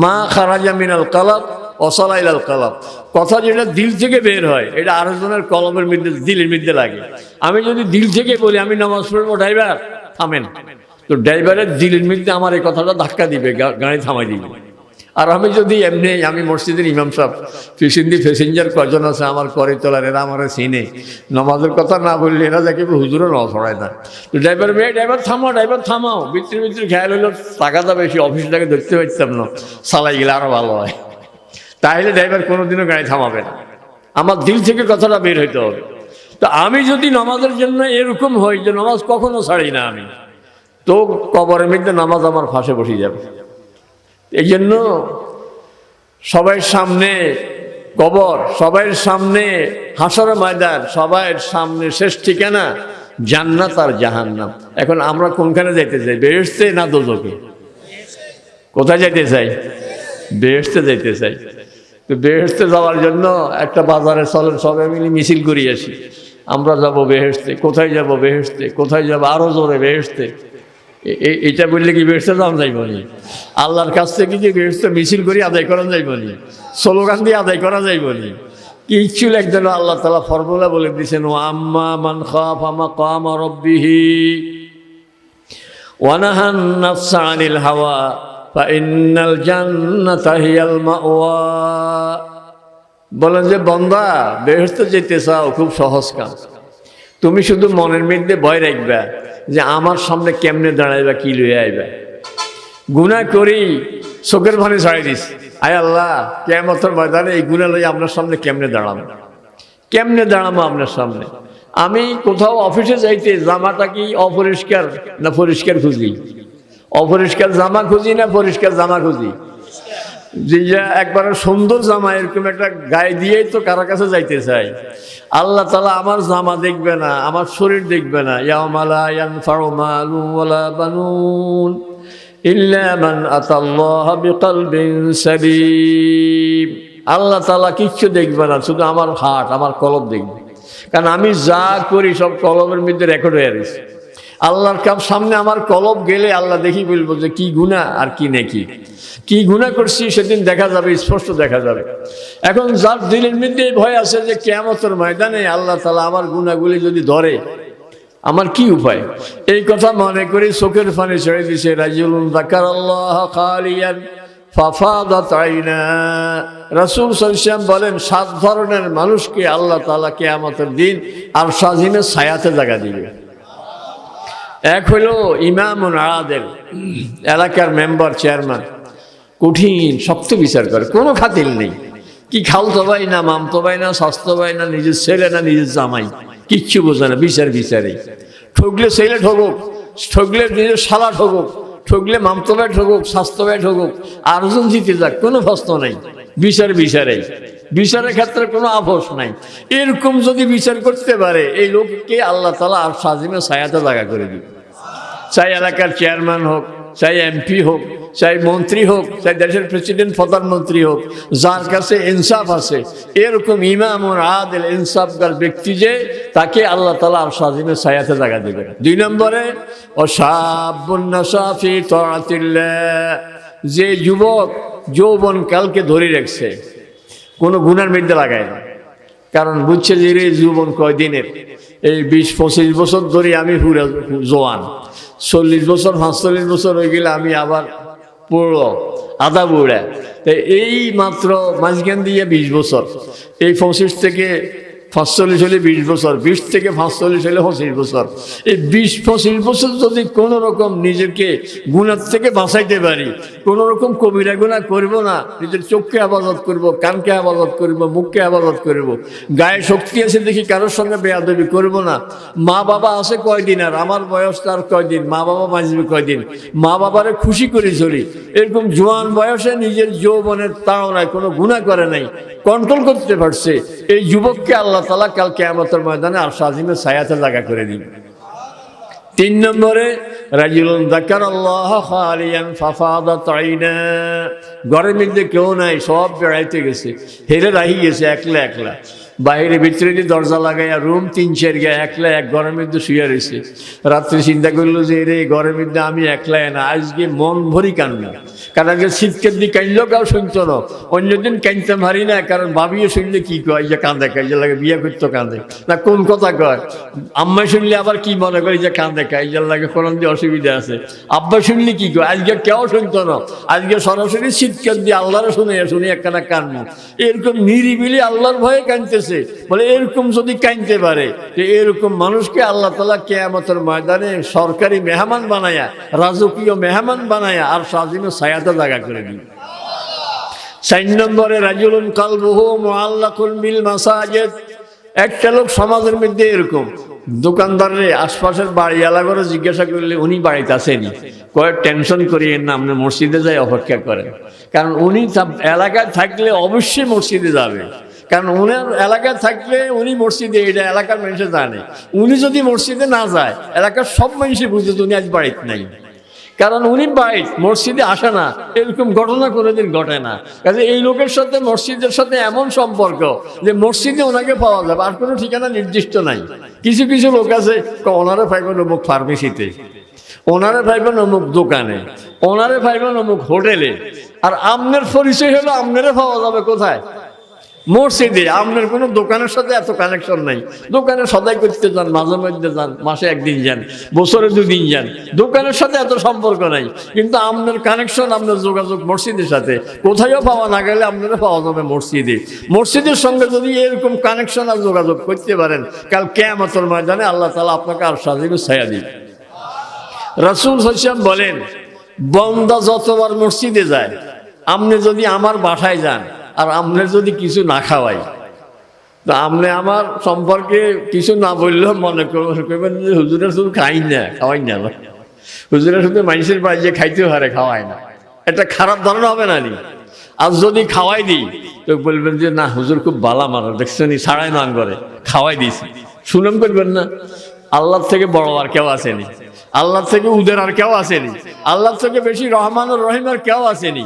মা খারাজা মিনাল কালাব ওয়াসালা ইলাল কালাব। কথা যেটা দিল থেকে বের হয়, এটা আরেকজনের কলমের মধ্যে, দিলের মধ্যে লাগে। আমি যদি দিল থেকে বলি আমি নামাজ পড়বো, ড্রাইভার থামেন, তো ড্রাইভারের দিলের মধ্যে আমার এই কথাটা ধাক্কা দিবে, গাড়ি থামাই দিবে। আর আমি যদি এমনি, আমি মসজিদের ইমাম সাহেব, পিছন্দি প্যাসেঞ্জার কজন আছে আমার করে তোলার, এরা আমার চিনে, নামাজের কথা না বললে এরা যাকে হুজুরও না ছড়ায় না। তো ড্রাইভার মেয়ে, ড্রাইভার থামাও, ভিতরে খেয়াল হইলো টাকাটা বেশি, অফিসটাকে ধরতে পারতাম না, চালাই গেলে আরো ভালো হয়। তাহলে ড্রাইভার কোনোদিনও গাড়ি থামাবে না, আমার দিল থেকে কথাটা বের হইতে হবে। তো আমি যদি নামাজের জন্য এরকম হই যে নামাজ কখনো ছাড়ি না আমি, তো কবরের মধ্যে নামাজ আমার ফাঁসে বসে যাবে। এই জন্য সবার সামনে কবর, সবার সামনে হাসরের ময়দান, সবার সামনে শেষ ঠিকানা জান্নাত আর জাহান্নাম। এখন আমরা কোনখানে যাইতে চাই, বেহেশতে না দোজখে? কোথায় যাইতে চাই? বেহেশতে যাইতে চাই। তো বেহেশতে যাওয়ার জন্য একটা বাজারে চলেন, সবাই মিলে মিছিল করি আসি। আমরা যাব বেহেশতে, কোথায় যাব বেহেশতে, কোথায় যাব আরো জোরে বেহেশতে। এটা বললে কি বেহেশতে যাওয়া যাইব নি? আল্লাহর কাছ থেকে কি বেহেশতে মিছিল করে আদায় করা যাইব নি? স্লোগান দিয়ে আদায় করা যাইব নি? কিচ্ছু লাগবে না। আল্লাহ তাআলা ফর্মুলা বলে দিয়েছেন, ওয়া আম্মা মান খাফা মাকামা রাব্বিহি ওয়া নাহান নাফসা আনিল হাওয়া ফাইন্নাল জান্নাতা হিয়াল মাওয়া। বলেন যে বান্দা বেহেশতে যেতে চাও, খুব সহজ কাজ। তুমি শুধু মনের মধ্যে ভয় রাখবা যে আমার সামনে কেমনে দাঁড়াইবা, কি লইয়া আইবা। গুনাহ করি চোখের পানি ছাড়াই দিস, আয় আল্লাহ কিয়ামতের ময়দানে এই গুনাহ লইয়া আপনার সামনে কেমনে দাঁড়াবো, কেমনে দাঁড়াবো আপনার সামনে। আমি কোথাও অফিসে যাইতে জামাটা কি অপরিষ্কার না পরিষ্কার খুঁজি? অপরিষ্কার জামা খুঁজি না পরিষ্কার জামা খুঁজি? যে একবারে সুন্দর জামা এরকম একটা গায়ে দিয়েই তো কারো কাছে যাইতে চাই। আল্লাহ তাআলা আমার জামা দেখবে না, আমার শরীর দেখবে না। ইয়াউমা লা ইয়ানফাউ মালুন ওয়ালা বানুন ইল্লা মান আতাল্লাহা বিকলবিন সালিম। আল্লাহ তাআলা কিচ্ছু দেখবে না, শুধু আমার হার্ট, আমার কলব দেখবে। কারণ আমি যা করি সব কলবের মধ্যে রেকর্ড হয়ে গেছে। আল্লাহর সামনে আমার কলব গেলে আল্লাহ দেখি বলবো যে কি গুনাহ আর কি নেকি, কি গুনাহ করছি সেদিন দেখা যাবে, স্পষ্ট দেখা যাবে। এখন যার দিলের মধ্যে ভয় আছে যে কিয়ামতের ময়দানে আল্লাহ তাআলা আমার গুনাহগুলি যদি ধরে, আমার কি উপায়, এই কথা মনে করে চোখের পানি ছেড়ে দিছে। রাজুলুন যাকারাল্লাহ খালিয়ান ফাফাদাত আইনা। রাসূল সাল্লাল্লাহু আলাইহি ওয়াসাল্লাম বলেন 7 ধরনের মানুষকে আল্লাহ তাআলা কিয়ামতের দিন আরশ আজিমের ছায়াতে জায়গা দিবে। এক হলো ইমামুন আদিল, এলাকার মেম্বার, চেয়ারম্যান, কঠিন শক্ত বিচার করে, কোনো খাতির নেই। কি খালতো ভাই না মামতো ভাই না স্বাস্থ্য ভাই না নিজের ছেলে না নিজের জামাই, কিচ্ছু বোঝে না, বিচার বিচারে। ঠকলে ছেলে ঠকুক, ঠকলে নিজের শালা ঠকুক, ঠকলে মামতো ভাই ঠকুক, স্বাস্থ্য ভাই ঠকুক, আরজন জিতে যাক, কোনো প্রশ্ন নাই। বিচার বিচারে, বিচারের ক্ষেত্রে কোনো আপোষ নাই। এরকম যদি বিচার করতে পারে এই লোককে আল্লাহ তাআলা আরশ আজিমের ছায়াতে জায়গা করে দিবে। চাই এলাকার চেয়ারম্যান হোক, চাই এমপি হোক, চাই মন্ত্রী হোক, চাই দেশের প্রেসিডেন্ট প্রধানমন্ত্রী হোক, যার কাছে ইনসাফ আছে, এরকম ইমামুন আদিল ইনসাফগার ব্যক্তি যে, তাকে আল্লাহ তাআলা আরশ আজিমের ছায়াতে জায়গা দেবে। 2 নম্বরে ওয়াশাবুন নাশা ফি তাআতিল্লাহ, যে যুবক যৌবন কালকে ধরে রাখছে, কোনো গুনার মধ্যে লাগায় না। কারণ বুঝছে যে রে যৌবন কয়দিনের, এই 20-25 বছর ধরে আমি পুরা জোয়ান, 40 বছর 45 বছর হয়ে গেলে আমি আবার পুরো আধা বুড়া। তাই এই মাত্র মাঝখান দিয়ে 20 বছর, এই 25 থেকে 45 হলে 20 বছর, 20 থেকে 45 হলে 25 বছর। এই 20-25 বছর যদি কোনো রকম নিজেকে গুনার থেকে বাঁচাইতে পারি, কোনো রকম কবিরা গুনাহ করব না, নিজের চোখকে হেফাজত করব, কানকে হেফাজত করব, মুখকে হেফাজত করব, গায়ে শক্তি আছে দেখি কারোর সঙ্গে বেয়াদবি করব না। মা বাবা আছে কয়দিন, আর আমার বয়স তার কয়দিন, মা বাবা বাঁচবে কয়দিন, মা বাবারে খুশি করে চলি। এরকম জোয়ান বয়সে নিজের যৌবনের তাড়নায় কোনো গুনাহ করে নাই, কন্ট্রোল করতে পারছে, এই যুবককে আল্লাহ তাআলা কাল কিয়ামতের ময়দানে আরশ আজিমের ছায়াতে জায়গা করে দিবে। 3 নম্বরে রাজুলুন যাকারাল্লাহ খালিয়ান ফাফাদাত আইনা, ঘরের মধ্যে কেউ নাই, সব বেড়াইতে গেছে, হেরে রাহি গেছে একলা একলা, বাইরে ভিতরে দরজা লাগাইয়া রুম 3-4 গিয়ে একলা এক ঘরের মধ্যে শুয়ে রয়েছে। রাত্রে চিন্তা করলো যে রে ঘরের মধ্যে আমি একলাই না, আজকে মন ভরি কান্না। কারণ আজকে শীতকের দিকে কাঁদলেও কাউ শুনতো না, অন্যদিন কাঁদতে পারি না, কারণ ভাবিও শুনলে কি কয় যে কাঁদে, কাজে লাগে বিয়ে করতো কাঁদে না, কোন কথা কয়। আম্মা শুনলে আবার কি মনে করি যে কাঁদে, কাজে লাগে কোরআন দিয়ে অসুবিধা আছে। আব্বা শুনলে কি কয়, আজকে কেউ শুনতো না, আজকে সরাসরি শীতকের দিয়ে আল্লাহরে শুনে একখানা কান্না, এরকম নিরিবিলি আল্লাহর ভয়ে কাঁদতেছে। বলে এরকম যদি কাঁদতে পারে, যে এরকম মানুষকে আল্লাহ তাআলা কিয়ামতের ময়দানে সরকারি মেহমান বানায়া, রাজকীয় মেহমান বানায়া আরশ আজিমের ছায়াতে জায়গা করে দিবে। 4 নম্বরে রাজুলুন কালবুহু মুআল্লাকুন বিল মাসাজিদ, একটা লোক সমাজের মধ্যে এরকম, দোকানদারের আশপাশের বাড়িওয়ালা করে জিজ্ঞাসা করলে উনি বাড়িতে আসেনি, কয়েক টেনশন করিয়েন না, আপনি মসজিদে যাই অপেক্ষা করেন। কারণ উনি এলাকায় থাকলে অবশ্যই মসজিদে যাবে, কারণ উনার এলাকায় থাকলে উনি মসজিদে, এটা এলাকার মানুষে জানে। উনি যদি মসজিদে না যায়, এলাকার সব মানুষই বুঝে উনি আজ বাড়িতে নাই। কারণ উনি বাইট মসজিদে আসে না, এরকম ঘটনা কোনোদিন ঘটে না। কাজে এই লোকের সাথে মসজিদের সাথে এমন সম্পর্ক যে মসজিদে ওনাকে পাওয়া যাবে, আর কোনো ঠিকানা নির্দিষ্ট নাই। কিছু কিছু লোক আছে ওনারে পাইবেন অমুক ফার্মেসিতে, ওনারে পাইবেন অমুক দোকানে, ওনারে পাইবেন অমুক হোটেলে, আর আপনার পরিচয় হলো আপনারে পাওয়া যাবে কোথায়? মসজিদে। আপনার কোনো দোকানের সাথে এত কানেকশন নাই। দোকানে সদাই করতে যান, মাঝে মধ্যে যান, মাসে একদিন যান, বছরে 2 দিন যান, দোকানের সাথে এত সম্পর্ক নাই। কিন্তু আপনার কানেকশন, আপনার যোগাযোগ মসজিদের সাথে। কোথায়ও পাওয়া না গেলে আপনারা পাওয়া যাবে মসজিদে। মসজিদের সঙ্গে যদি এরকম কানেকশন আর যোগাযোগ করতে পারেন, কাল কিয়ামতের ময়দানে আল্লাহ তাআলা আপনাকে আর সাজিবে ছায়া দিবে। রাসূল সাল্লাল্লাহু আলাইহি ওয়াসাল্লাম বলেন, বান্দা যতবার মসজিদে যায়, আপনি যদি আমার বাসায় যান আর আপনি যদি কিছু না খাওয়াই, তো আপনি আমার সম্পর্কে কিছু না বললেও মনে করবেন যে হুজুরের শুধু খাওয়াই না, হুজুরের শুধু মানুষের বাড়ি যে খাইতে হারে খাওয়ায় না, এটা খারাপ ধারণা হবে না নি? আর যদি খাওয়াই দিই তো বলবেন যে না হুজুর খুব বালা মারা, দেখছেন ছাড়াই নান করে খাওয়াই দিয়েছি, সুনাম করবেন না? আল্লাহর থেকে বড় আর কেউ আসেনি, আল্লাহর থেকে উদের আর কেউ আসেনি, আল্লাহর থেকে বেশি রহমান ও রহিম আর কেউ আসেনি।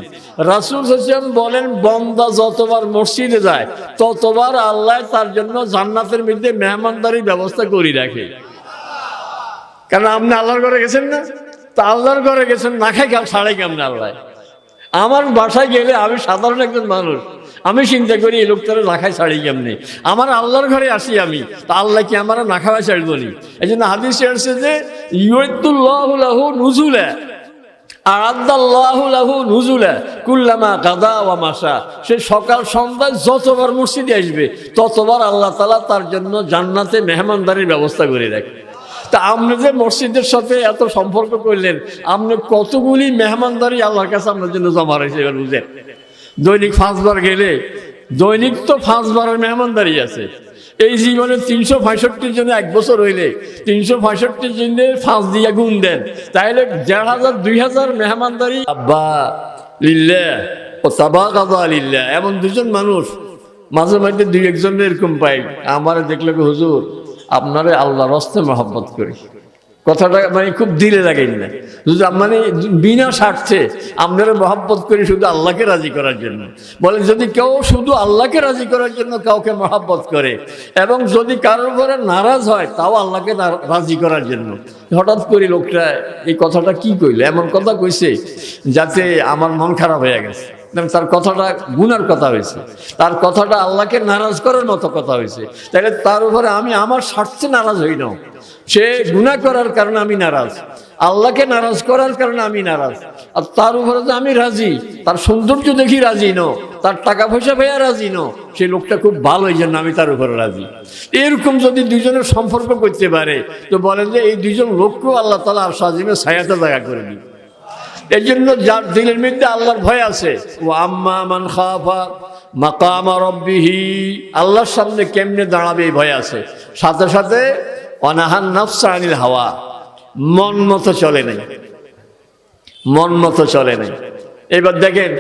রাসূল সাল্লাল্লাহু আলাইহি ওয়াসাল্লাম বলেন, বান্দা যতবার মসজিদে যায় ততবার আল্লাহ তার জন্য জান্নাতের মধ্যে মেহমানদারির ব্যবস্থা করে রাখে। কারণ আপনি আল্লাহর ঘরে গেছেন না, তা আল্লাহর ঘরে গেছেন না খাই ছাড়াই কেমন আল্লাহ। আমার বাসায় গেলে আমি সাধারণ একজন মানুষ, আমি চিন্তা করি এই লোকটারা না খাই ছাড়ি কেমনি। আমার আল্লাহর ঘরে আসি আমি, তা আল্লাহ কি আমার না খাওয়া ছাড়বো নি? এই জন্য হাদিসে আসছে যে ইউইদুল্লাহু লাহু নুজুলা, আ'আদাল্লাহু লাহু নুজুলা কুল্লামা গাদা ওয়া মাসা। সে সকাল সন্ধ্যায় যতবার মসজিদে আসবে ততবার আল্লাহ তাআলা তার জন্য জান্নাতে মেহমানদারির ব্যবস্থা করে রাখে। তা আপনি যে মসজিদের সাথে এত সম্পর্ক করলেন, আপনি কতগুলি মেহমানদারি আল্লাহর কাছে আপনার জন্য জমা রয়েছে এবার বুঝেন। দৈনিক 5 বার গেলে, দৈনিক তো 5 বারের মেহমানদারি আছে। এই জীবনে 365 জনে 1 বছর হইলে 365 জনে 5 দিয়ে গুণ দেন, তাইলে 1000 2000 মেহমানদারি। আব্বা লিল্লাহ ও তাবাগাদা লিল্লাহ, এমন দুজন মানুষ মাঝে মাঝে 2-1 জন এরকম পাই, আমার দেখলে হুজুর আপনারে আল্লাহর রাস্তে মহব্বত করি। কথাটা মানে খুব দিলে লাগেন না, যদি মানে বিনা স্বার্থে আপনারা মহব্বত করি শুধু আল্লাহকে রাজি করার জন্য। বলে যদি কেউ শুধু আল্লাহকে রাজি করার জন্য কাউকে মহব্বত করে এবং যদি কারোর উপরে নারাজ হয় তাও আল্লাহকে রাজি করার জন্য, হঠাৎ করে লোকটা এই কথাটা কি কইলো, এমন কথা কইছে যাতে আমার মন খারাপ হয়ে গেছে। তার কথাটা গুনার কথা হয়েছে, তার কথাটা আল্লাহকে নারাজ করার মতো কথা হয়েছে। তাহলে তার উপরে আমি আমার স্বার্থে নারাজ হই না, সে গুনাহ করার কারণে আমি নারাজ, আল্লাহকে নারাজ করার কারণে আমি নারাজ। আর তার উপরে যে আমি রাজি, তার সৌন্দর্য দেখি রাজি ন, তার টাকা পয়সা পেয়ে রাজি ন, সেই লোকটা খুব ভালো, এই জন্য আমি তার উপরে রাজি। এরকম যদি দুইজনের সম্পর্ক করতে পারে তো বলেন যে এই 2জন লোককেও আল্লাহ তাআলা আর সাজিমে ছায়াতে জায়গা করে দিন। এই জন্য যার দিলের মধ্যে আল্লাহর ভয় আছে, ও আম্মা মান খাফা মাকামা রাব্বিহি, আল্লাহর সামনে কেমনে দাঁড়াবে এই ভয় আছে। সাথে সাথে অনাহান নাফসা আনিল হাওয়া, মন মতো চলে নাই, মন মতো চলে নাই। এবার দেখেন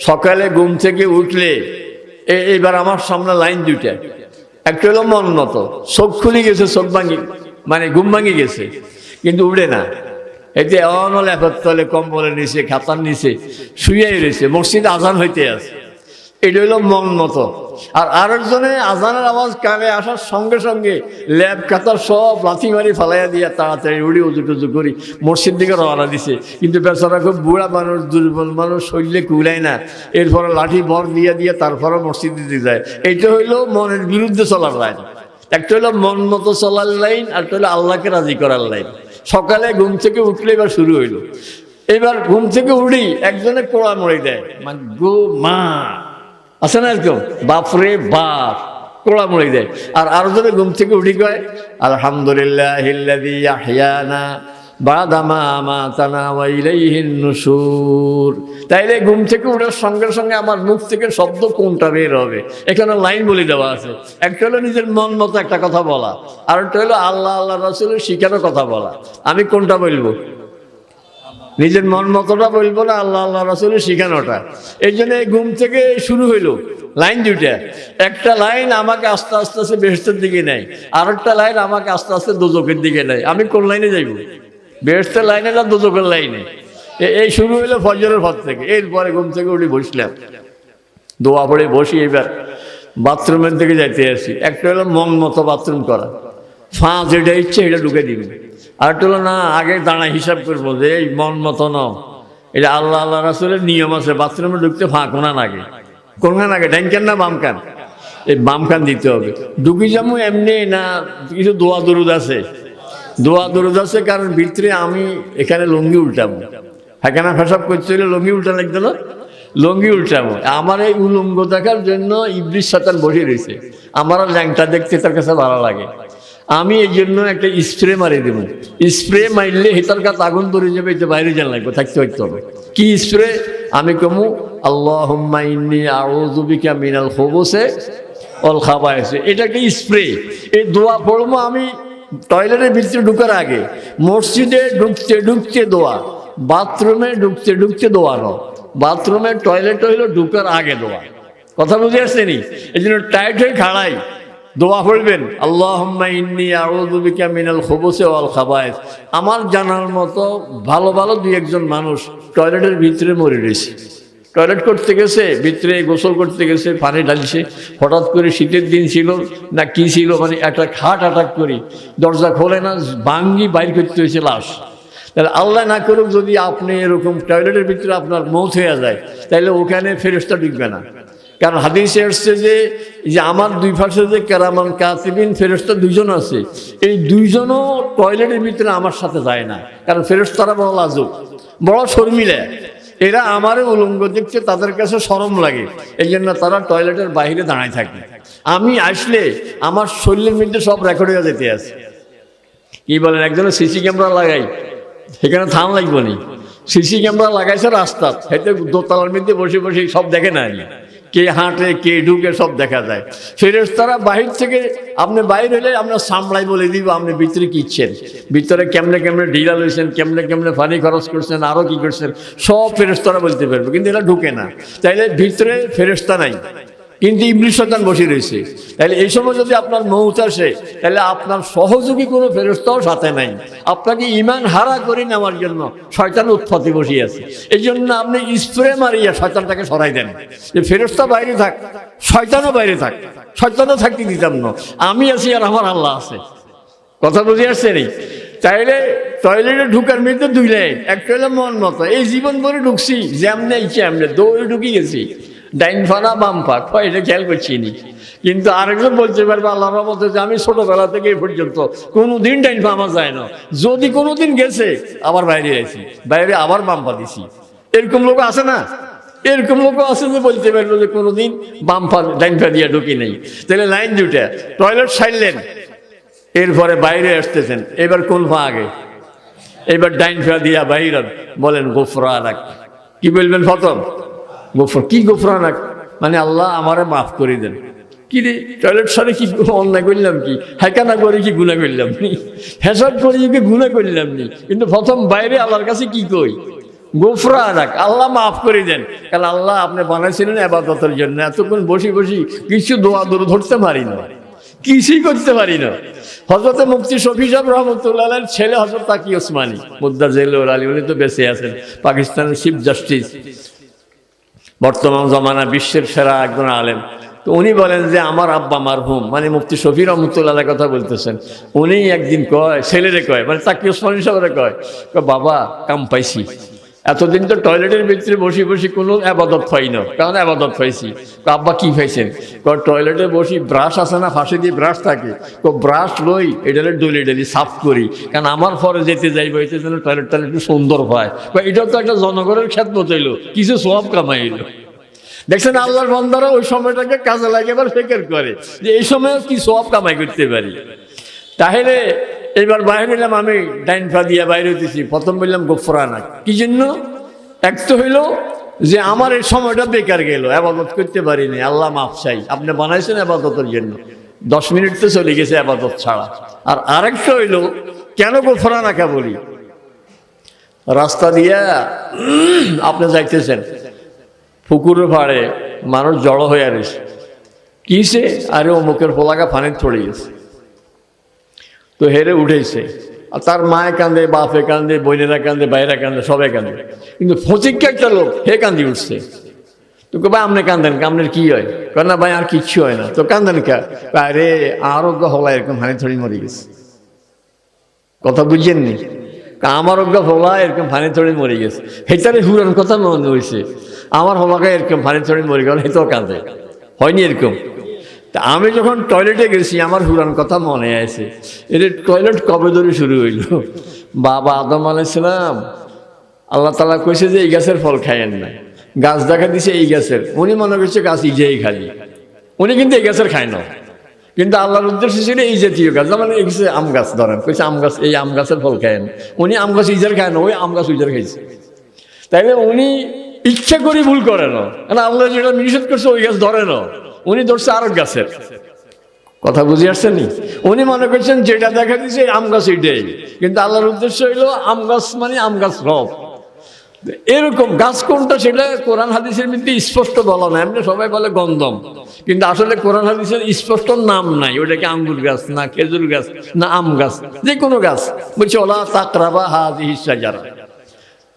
সকালে ঘুম থেকে উঠলে এইবার আমার সামনে লাইন 2টা, একটা হলো মন মতো, চোখ খুলে গেছে, চোখ ভাঙি মানে ঘুম ভাঙি গেছে কিন্তু উঠে না, এতে অনল এফত তলে কম্বলের নিচে খাতার নিচে শুয়ে রয়েছে, মসজিদে আজান হইতে আছে, এটা হইল মন মতো। আর আরেকজনে আজানের আওয়াজ কানে আসার সঙ্গে সঙ্গে ল্যাব কাতার সব লাথি মারি ফালাইয়া দিয়া তাড়াতাড়ি উড়ি উজু টুজু করি মসজিদ দিকে রওনা দিছে। কিন্তু বেচারা খুব বুড়া মানুষ, দুর্বল মানুষ, শরীরে কুলায় না, এরপরে লাঠি বর দিয়ে দিয়ে তারপরে মসজিদ দিতে যায়। এইটা হইলো মনের বিরুদ্ধে চলার লাইন। একটা হইলো মন মতো চলার লাইন, আর একটা হইলো আল্লাহকে রাজি করার লাইন। সকালে ঘুম থেকে উঠলে এবার শুরু হইলো, এবার ঘুম থেকে উঠি একজনে কোড়া মরে দেয়, মানে গো মা আছে না এরকম, বাপরে বাপ কোড়া মরে দেয়। আর আরো জনে ঘুম থেকে উঠি কয় আলহামদুলিল্লাহিল্লাযী আহইয়ানা বাদা মা আমাতানা ওয়া ইলাইহিন নুশুর। তাইলে ঘুম থেকে উঠার সঙ্গে সঙ্গে আমার মুখ থেকে শব্দ কোনটা বের হবে, এখানে লাইন বলে দেওয়া আছে। একটা হলো নিজের মন মতো একটা কথা বলা, আর একটা হলো আল্লাহ আল্লাহ রাসূলের শিখানো কথা বলা। আমি কোনটা বলবো? নিজের মন মতোটা বলবো না আল্লাহ আল্লাহ রাসূলের শিখানোটা। এই জন্য ঘুম থেকে শুরু হইলো লাইন 2টা। একটা লাইন আমাকে আস্তে আস্তে আস্তে বেহেশতের দিকে নেয়, আর একটা লাইন আমাকে আস্তে আস্তে দোজখের দিকে নেয়। আমি কোন লাইনে যাইব? বেহেশতের লাইনে না দোজখের লাইনে? এই শুরু হলো ফজরের পর থেকে। এরপরে ঘুম থেকে উঠে বসলাম, দোয়া পড়ে বসি। এবার বাথরুমের দিকে যাইতে আসি। একটা হলো মন মতো বাথরুম করা, ফাঁ যেটা ইচ্ছে এটা ঢুকে দিবে। আর একটা হলো না, আগে দাঁড়ায় হিসাব করবো যে এই মন মতো ন, এটা আল্লাহ আল্লাহ রাসূলের নিয়ম আছে, বাথরুমে ঢুকতে ফাঁ কোনা লাগে, কোনখান আগে ডাইন কান না বাম কান, এই বাম কান দিতে হবে। ঢুকি যাবো এমনি না, কিছু দোয়া দরুদ আছে, দোয়া দরুদ আছে, কারণ ভিতরে আমি এখানে লুঙ্গি উল্টাবো, এখানে ফেসাব করতে হলে লুঙ্গি উল্টা লাগতো না, লুঙ্গি উল্টাবো। আমার এই উলঙ্গ দেখার জন্য ইবলিস শয়তান বসে রয়েছে, আমার ল্যাংটা দেখতে তার কাছে ভালো লাগে। আমি এই জন্য একটা স্প্রে মারি দেব, স্প্রে মারলে হেতার কাছে আগুন ধরে যাবে, এটা বাইরে যান লাগবে, থাকতে হবে। কি স্প্রে? আমি কমু আল্লাহুম্মা ইন্নী আউযু বিকা মিনাল খুবুসি ওয়াল খাবায়েস, এটা একটা স্প্রে। এই দোয়া পড়বো আমি টয়লেটের ভিতরে ঢুকার আগে, মসজিদে ঢুকতে ঢুকতে দোয়া, বাথরুমে ঢুকতে ঢুকতে দোয়া ন, বাথরুমের টয়লেট হইলো ঢুকার আগে দোয়া। কথা বুঝে আসছেনি? এই জন্য টাইট হয়ে খাড়াই দোয়া পড়বেন, আল্লাহুম্মা ইন্নী আউযু বিকা মিনাল খুবুসি ওয়াল খাবায়েস। আমার জানার মতো ভালো ভালো দুই একজন মানুষ টয়লেটের ভিতরে মরে রয়েছে, টয়লেট করতে গেছে, ভিতরে গোসল করতে গেছে, পানি ঢালছে, হঠাৎ করে শীতের দিন ছিল না কি ছিল, মানে একটা খাট অ্যাটাক করি, দরজা খোলে না, ভাঙ্গি বাইর করতে হয়েছে লাশ। তাহলে আল্লাহ না করুক যদি আপনি এরকম টয়লেটের ভিতরে আপনার মৌত হয়ে যায়, তাহলে ওখানে ফেরেশতা ঢুকবে না। কারণ হাদিসে আসছে যে আমার দুই পাশে যে কেরামান কাতিবিন ফেরেশতা দুইজন আছে, এই দুইজনও টয়লেটের ভিতরে আমার সাথে যায় না, কারণ ফেরেশতারা বড় লাজুক, বড় শর্মিলা, এরা আমারও উলঙ্গ দেখছে, তাদের কাছে শরম লাগে, এই জন্য তারা টয়লেটের বাইরে দাঁড়ায় থাকে। আমি আসলে আমার শরীরের মধ্যে সব রেকর্ড হয়ে যেতে আছে। কি বলেন, একজনের সিসি ক্যামেরা লাগাই, সেখানে থাম লাগবো নি, সিসি ক্যামেরা লাগাইছে রাস্তা, সেটা দোতলার মধ্যে বসে বসে সব দেখে না, কে হাঁটে কে ঢুকে সব দেখা যায়। ফেরেশতারা বাহির থেকে, আপনি বাইরে হলে আমরা সামলাই বলে দিব আপনি ভিতরে কি ইচ্ছেন, ভিতরে কেমনে কেমনে ঢিলা লইছেন, কেমনে কেমনে পানি খরচ করছেন, আরো কি করছেন, সব ফেরেশতারা বলতে পারবে, কিন্তু এরা ঢুকে না। তাইলে ভিতরে ফেরেশতা নাই, কিন্তু ইবলিস শয়তান বসে রয়েছে। তাহলে এই সময় যদি আপনার মউত আসে, তাহলে আপনার সহযোগী কোনো ফেরেশতাও সাথে নাই, আপনাকে ঈমান হারা করে নেওয়ার জন্য শয়তান উৎপত্তি বসিয়ে আছে। এই জন্য আপনি স্প্রে মারিয়া শয়তানটাকে সরাই দেন, যে ফেরেশতা বাইরে থাক, শয়তানও বাইরে থাক, শয়তানও থাকতে দিতাম না, আমি আছি আর আমার আল্লাহ আছে। কথা বুঝে আসছে নি? তাইলে টয়লেটে ঢুকার মধ্যে দুই লাইন, একটা হলো মন মতো, এই জীবন ভরে ঢুকছি যেমনে ইচ্ছে এমনি দৌড়ে ঢুকে গেছি, ডাইন ফানা বাম পাক এটা খেয়াল করছি নি। কিন্তু আরেকজন বলতে পারবে আল্লাহর রহমতে যে আমি ছোটবেলা থেকে এই পর্যন্ত কোনোদিন ডাইন পা আমার যায় না, যদি কোনোদিন গেছে আবার বাইরে আছি, বাইরে আবার বাম পা দিছি। এরকম লোক আছে না? এরকম লোক আছে যে বলতে পারলো যে কোনোদিন বাম পা ডাইন পা দিয়ে ঢুকি নেই। তাহলে লাইন দুটা, টয়লেট সারলেন, এরপরে বাইরে আসতেছেন, এবার কোন পা আগে? এবার ডাইন পা দিয়া বাইর বলেন গোফরানাক। কি বলবেন প্রথম? গোফর। কি গোফরানাক মানে আল্লাহ আমারে মাফ করে দেন। কি রে, টয়লেট সারে কি অন্যায় করলাম, কি হেকানা করে কি গুনাহ করলাম নি, হেসাব করে কি গুনাহ করলাম নি, কিন্তু প্রথম বাইরে আল্লাহর কাছে কি কই? গোফরানাক, আল্লাহ মাফ করে দেন। কারণ আল্লাহ আপনি বানাইছিলেন ইবাদতের জন্য, এতক্ষণ বসি বসি কিছু দোয়া দূর ধরতে পারি না, কিছুই করতে পারি না। হযরতে মুফতি শফি সাহেব রহমতুল্লাহ আলাইহির ছেলে হযরত তাকি ওসমানী মুদ্দাজিলুল আলী, উনি তো বেঁচে আছেন, পাকিস্তানের চিফ জাস্টিস, বর্তমান জমানা বিশ্বের সেরা একজন আলেম। তো উনি বলেন যে আমার আব্বা মারহুম, মানে মুফতি শফি রহমতুল্লাহ আলাইহির কথা বলতেছেন, উনি একদিন কয়, ছেলেরে কয়, মানে তাকি ওসমানী সাহেবরে কয়, বাবা কাম পাইছি, এতদিন তো টয়লেটের ভিতরে বসে বসে কোনো আবাদত পাই না, কারণ আবাদত পাইছি। আব্বা কি পাইছেন? টয়লেটে বসি ব্রাশ আছে না, ফাঁসি দিয়ে ব্রাশ থাকে, ব্রাশ লই এটা ডলি ডলি সাফ করি, কারণ আমার পরে যেতে যাইব, এতে যেন টয়লেটটা একটু সুন্দর হয়, এটাও তো একটা জনগণের খেদমত হইলো, কিছু সওয়াব কামাইলো। দেখছেন আল্লাহর বান্দারা ওই সময়টাকে কাজে লাগে, এবার ফিকির করে যে এই সময় কি সওয়াব কামাই করতে পারি। তাহলে এবার বাইরে এলাম, আমি ডাইন পা দিয়া বাইরে হইতেছি, প্রথম বললাম গোফরানাক। কি জন্য? এক তো হইলো যে আমার এই সময়টা বেকার গেল, আবাদত করতে পারিনি, আল্লাহ মাফ চাই, আপনি বানাইছেন আবাদতের জন্য, 10 মিনিট তো চলে গেছে আবাদত ছাড়া। আর আরেকটা হইলো, কেন গোফরানাকা বলি? রাস্তা দিয়া আপনি যাইতেছেন, পুকুরের পাড়ে মানুষ জড়ো হয়ে রয়েছে, কিসে? আরে অমুকের পোলাকা পানির ছড়ে গেছে, তো হেরে উঠেছে, আর তার মায়ে কান্দে, বাপে কান্দে, বোনেরা কান্দে, ভাইরা কান্দে, সবাই কান্দে। কিন্তু ফচিককে একটা লোক হে কান্দি উঠছে। তো ভাই আপনি কান্দেন, আপনার কি হয়? না ভাই আর কিচ্ছু হয় না। তো কান্দেন কে? আরে আরোগ্য হলা এরকম হানি থড়ি মরে গেছে। কথা বুঝছেননি? আমার অজ্ঞা হলা এরকম ফানি থড়ি মরে গেছে। হেটারে হুরান কথা মনে হয়েছে, আমার হলাকে এরকম ফানি থড়ি মরে গেল, হেতেও কাঁদে। হয়নি এরকম? তা আমি যখন টয়লেটে গেছি আমার হুরান কথা মনে আছে। এর টয়লেট কবে ধরে শুরু হইল? বাবা আদম আলাইহিস সালাম আল্লাহ তাআলা কইছে যে এই গাছের ফল খাইয়েন না। গাছ দেখা দিছে এই গাছের, উনি মনে করছে গাছ ইজেই খালি, উনি কিন্তু এই গাছের খায় না। কিন্তু আল্লাহর উদ্দেশ্য ছিল এই জাতীয় গাছ, যেমন এই গাছে আম গাছ ধরেন, কইছে আম গাছ, এই আম গাছের ফল খায়েন। উনি আম গাছ ইজার খায় না, ওই আম গাছ ইজার খাইছে। তাইলে উনি ইচ্ছা করে ভুল করে না, কারণ আল্লাহ যেটা নিষেধ করছে ওই গাছ ধরে না, উনি ধরছে আর গাছের। কথা বুঝে আসছেন নি? উনি মনে করছেন যেটা দেখা দিচ্ছে আম গাছ এটাই, কিন্তু আল্লাহর উদ্দেশ্য হইলো আম গাছ মানে আম গাছ রব। এরকম গাছ কোনটা সেটা কোরআন হাদিসের মধ্যে স্পষ্ট বলা নাই। এমনি সবাই বলে গন্ধম, কিন্তু আসলে কোরআন হাদিসের স্পষ্ট নাম নাই। ওটাকে আঙ্গুর গাছ না খেজুর গাছ না আম গাছ, যে কোনো গাছ। বলছে ওলা তাকরাবা হাযিহিস শাজারা।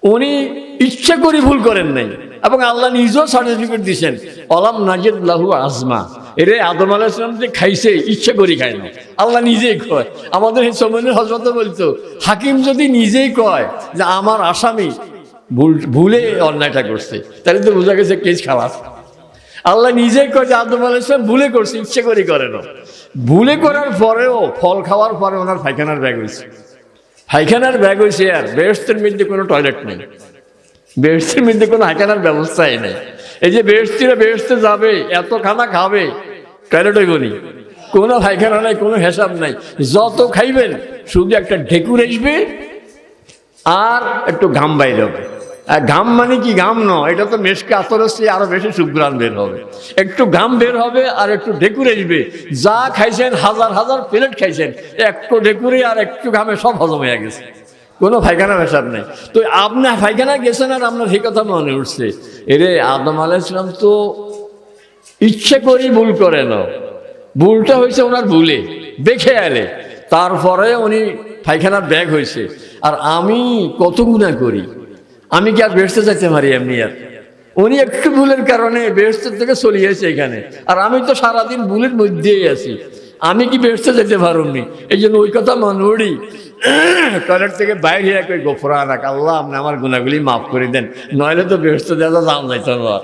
উনি ইচ্ছা করে ভুল করেন নাই, এবং আল্লাহ নিজেও সার্টিফিকেট দিচ্ছেন অলাম নাজিদ লাহু আজমা। এরে আদম আলাইহিস সালাম যে খাইছে ইচ্ছা করে খায় না, আল্লাহ নিজেই কয়। আমাদের সময়ের হযরত বলতো হাকিম যদি নিজেই কয় যে আমার আসামি ভুলে অন্যায়টা করছে, তাহলে তো বোঝা গেছে কেস খালাস। আল্লাহ নিজেই কয় যে আদম আলাইহিস সালাম ভুলে করছে, ইচ্ছে করে করে না। ভুলে করার পরেও ফল খাওয়ার পরে ওনার পায়খানার ব্যাগ হয়েছে। পায়খানার ব্যাগ হয়েছে। আর বেহেশতের মধ্যে কোনো টয়লেট নেই, বেহেশতের মধ্যে কোনো পায়খানার ব্যবস্থাই নেই। এই যে বেহেশতিরা বেহেশতে যাবে, এত খানা খাবে, টয়লেট হইব নি, কোনো পায়খানা নাই, কোনো হিসাব নাই। যত খাইবেন শুধু একটা ঢেকুর আসবে আর একটু ঘাম বাইর হবে। ঘাম মানে কি ঘাম নয়, এটা তো মেশকে আতর হচ্ছে, আরো বেশি সুঘ্রাণ বের হবে। একটু ঘাম বের হবে আর একটু ঢেকুর আসবে। যা খাইছেন হাজার হাজার প্লেট খাইছেন, একটু ঢেকুরে আর একটু ঘামে সব হজম হয়ে গেছে, কোনো পায়খানা হিসাব নেই। তো আপনার পায়খানা গেছেন আর আপনার সেই কথা মনে উঠছে। এরে আদম আলাইহিস সালাম তো ইচ্ছে করেই ভুল করে না, ভুলটা হয়েছে ওনার ভুলে দেখে এলে, তারপরে উনি পায়খানার ব্যাগ হয়েছে। আর আমি কত গুনাহ করি, আমি কি আর বেহেশতে যাইতে পারি এমনি? আর উনি একটু ভুলের কারণে বেহেশতের থেকে চলিয়েছে এখানে, আর আমি তো সারাদিন ভুলের মধ্যেই আছি, আমি কি বেহেশতে যেতে পারুমনি? এই জন্য ওই কথা মনে উড়ি টয়লেট থেকে বাইরে কই গোফরানাক, আল্লাহ আপনি আমার গুনাহগুলি মাফ করে দেন, নইলে তো বেহেশতে যাওয়া যান যাইত না।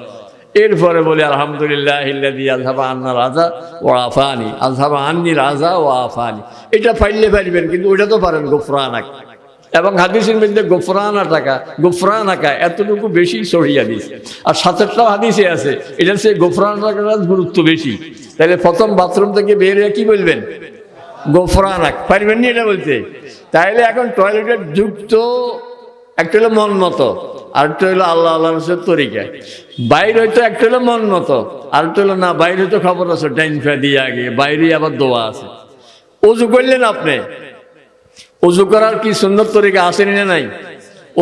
এরপরে বলি আলহামদুলিল্লাহ ইল্লাযী আযহাবা আন্না রাজা ওয়া আফানি, আযহাবা আন্নি রাজা ওয়া আফানি। এটা পাইলে পারবেন, কিন্তু ওইটা তো পারেন গোফরানাক। এবং হাদিসের মধ্যে গোফরানাকা এতটুকু বেশি সহি হাদিস। আর ৭-৮টাও হাদিসে আছে এটার সে গোফরানাকার গুরুত্ব বেশি। তাহলে প্রথম বাথরুম থেকে বের হয়ে কি বলবেন? গোফরানাক। পারবেন নি এটা বলতে? তাইলে এখন টয়লেটের যুক্ত একটা হলো মন মতো, আরেকটা হলো আল্লাহ আল্লাহ রসুলের তরিকা। বাইরে হয়তো একটা হলো মন মতো, আরেকটা হলো না বাইরে হয়তো খবর আছে ডাইন ফা দিয়ে আগে, বাইরে আবার দোয়া আছে। ওযু করলেন আপনি, ওযু করার কি সুন্নত তরিকা আসেনি না নাই?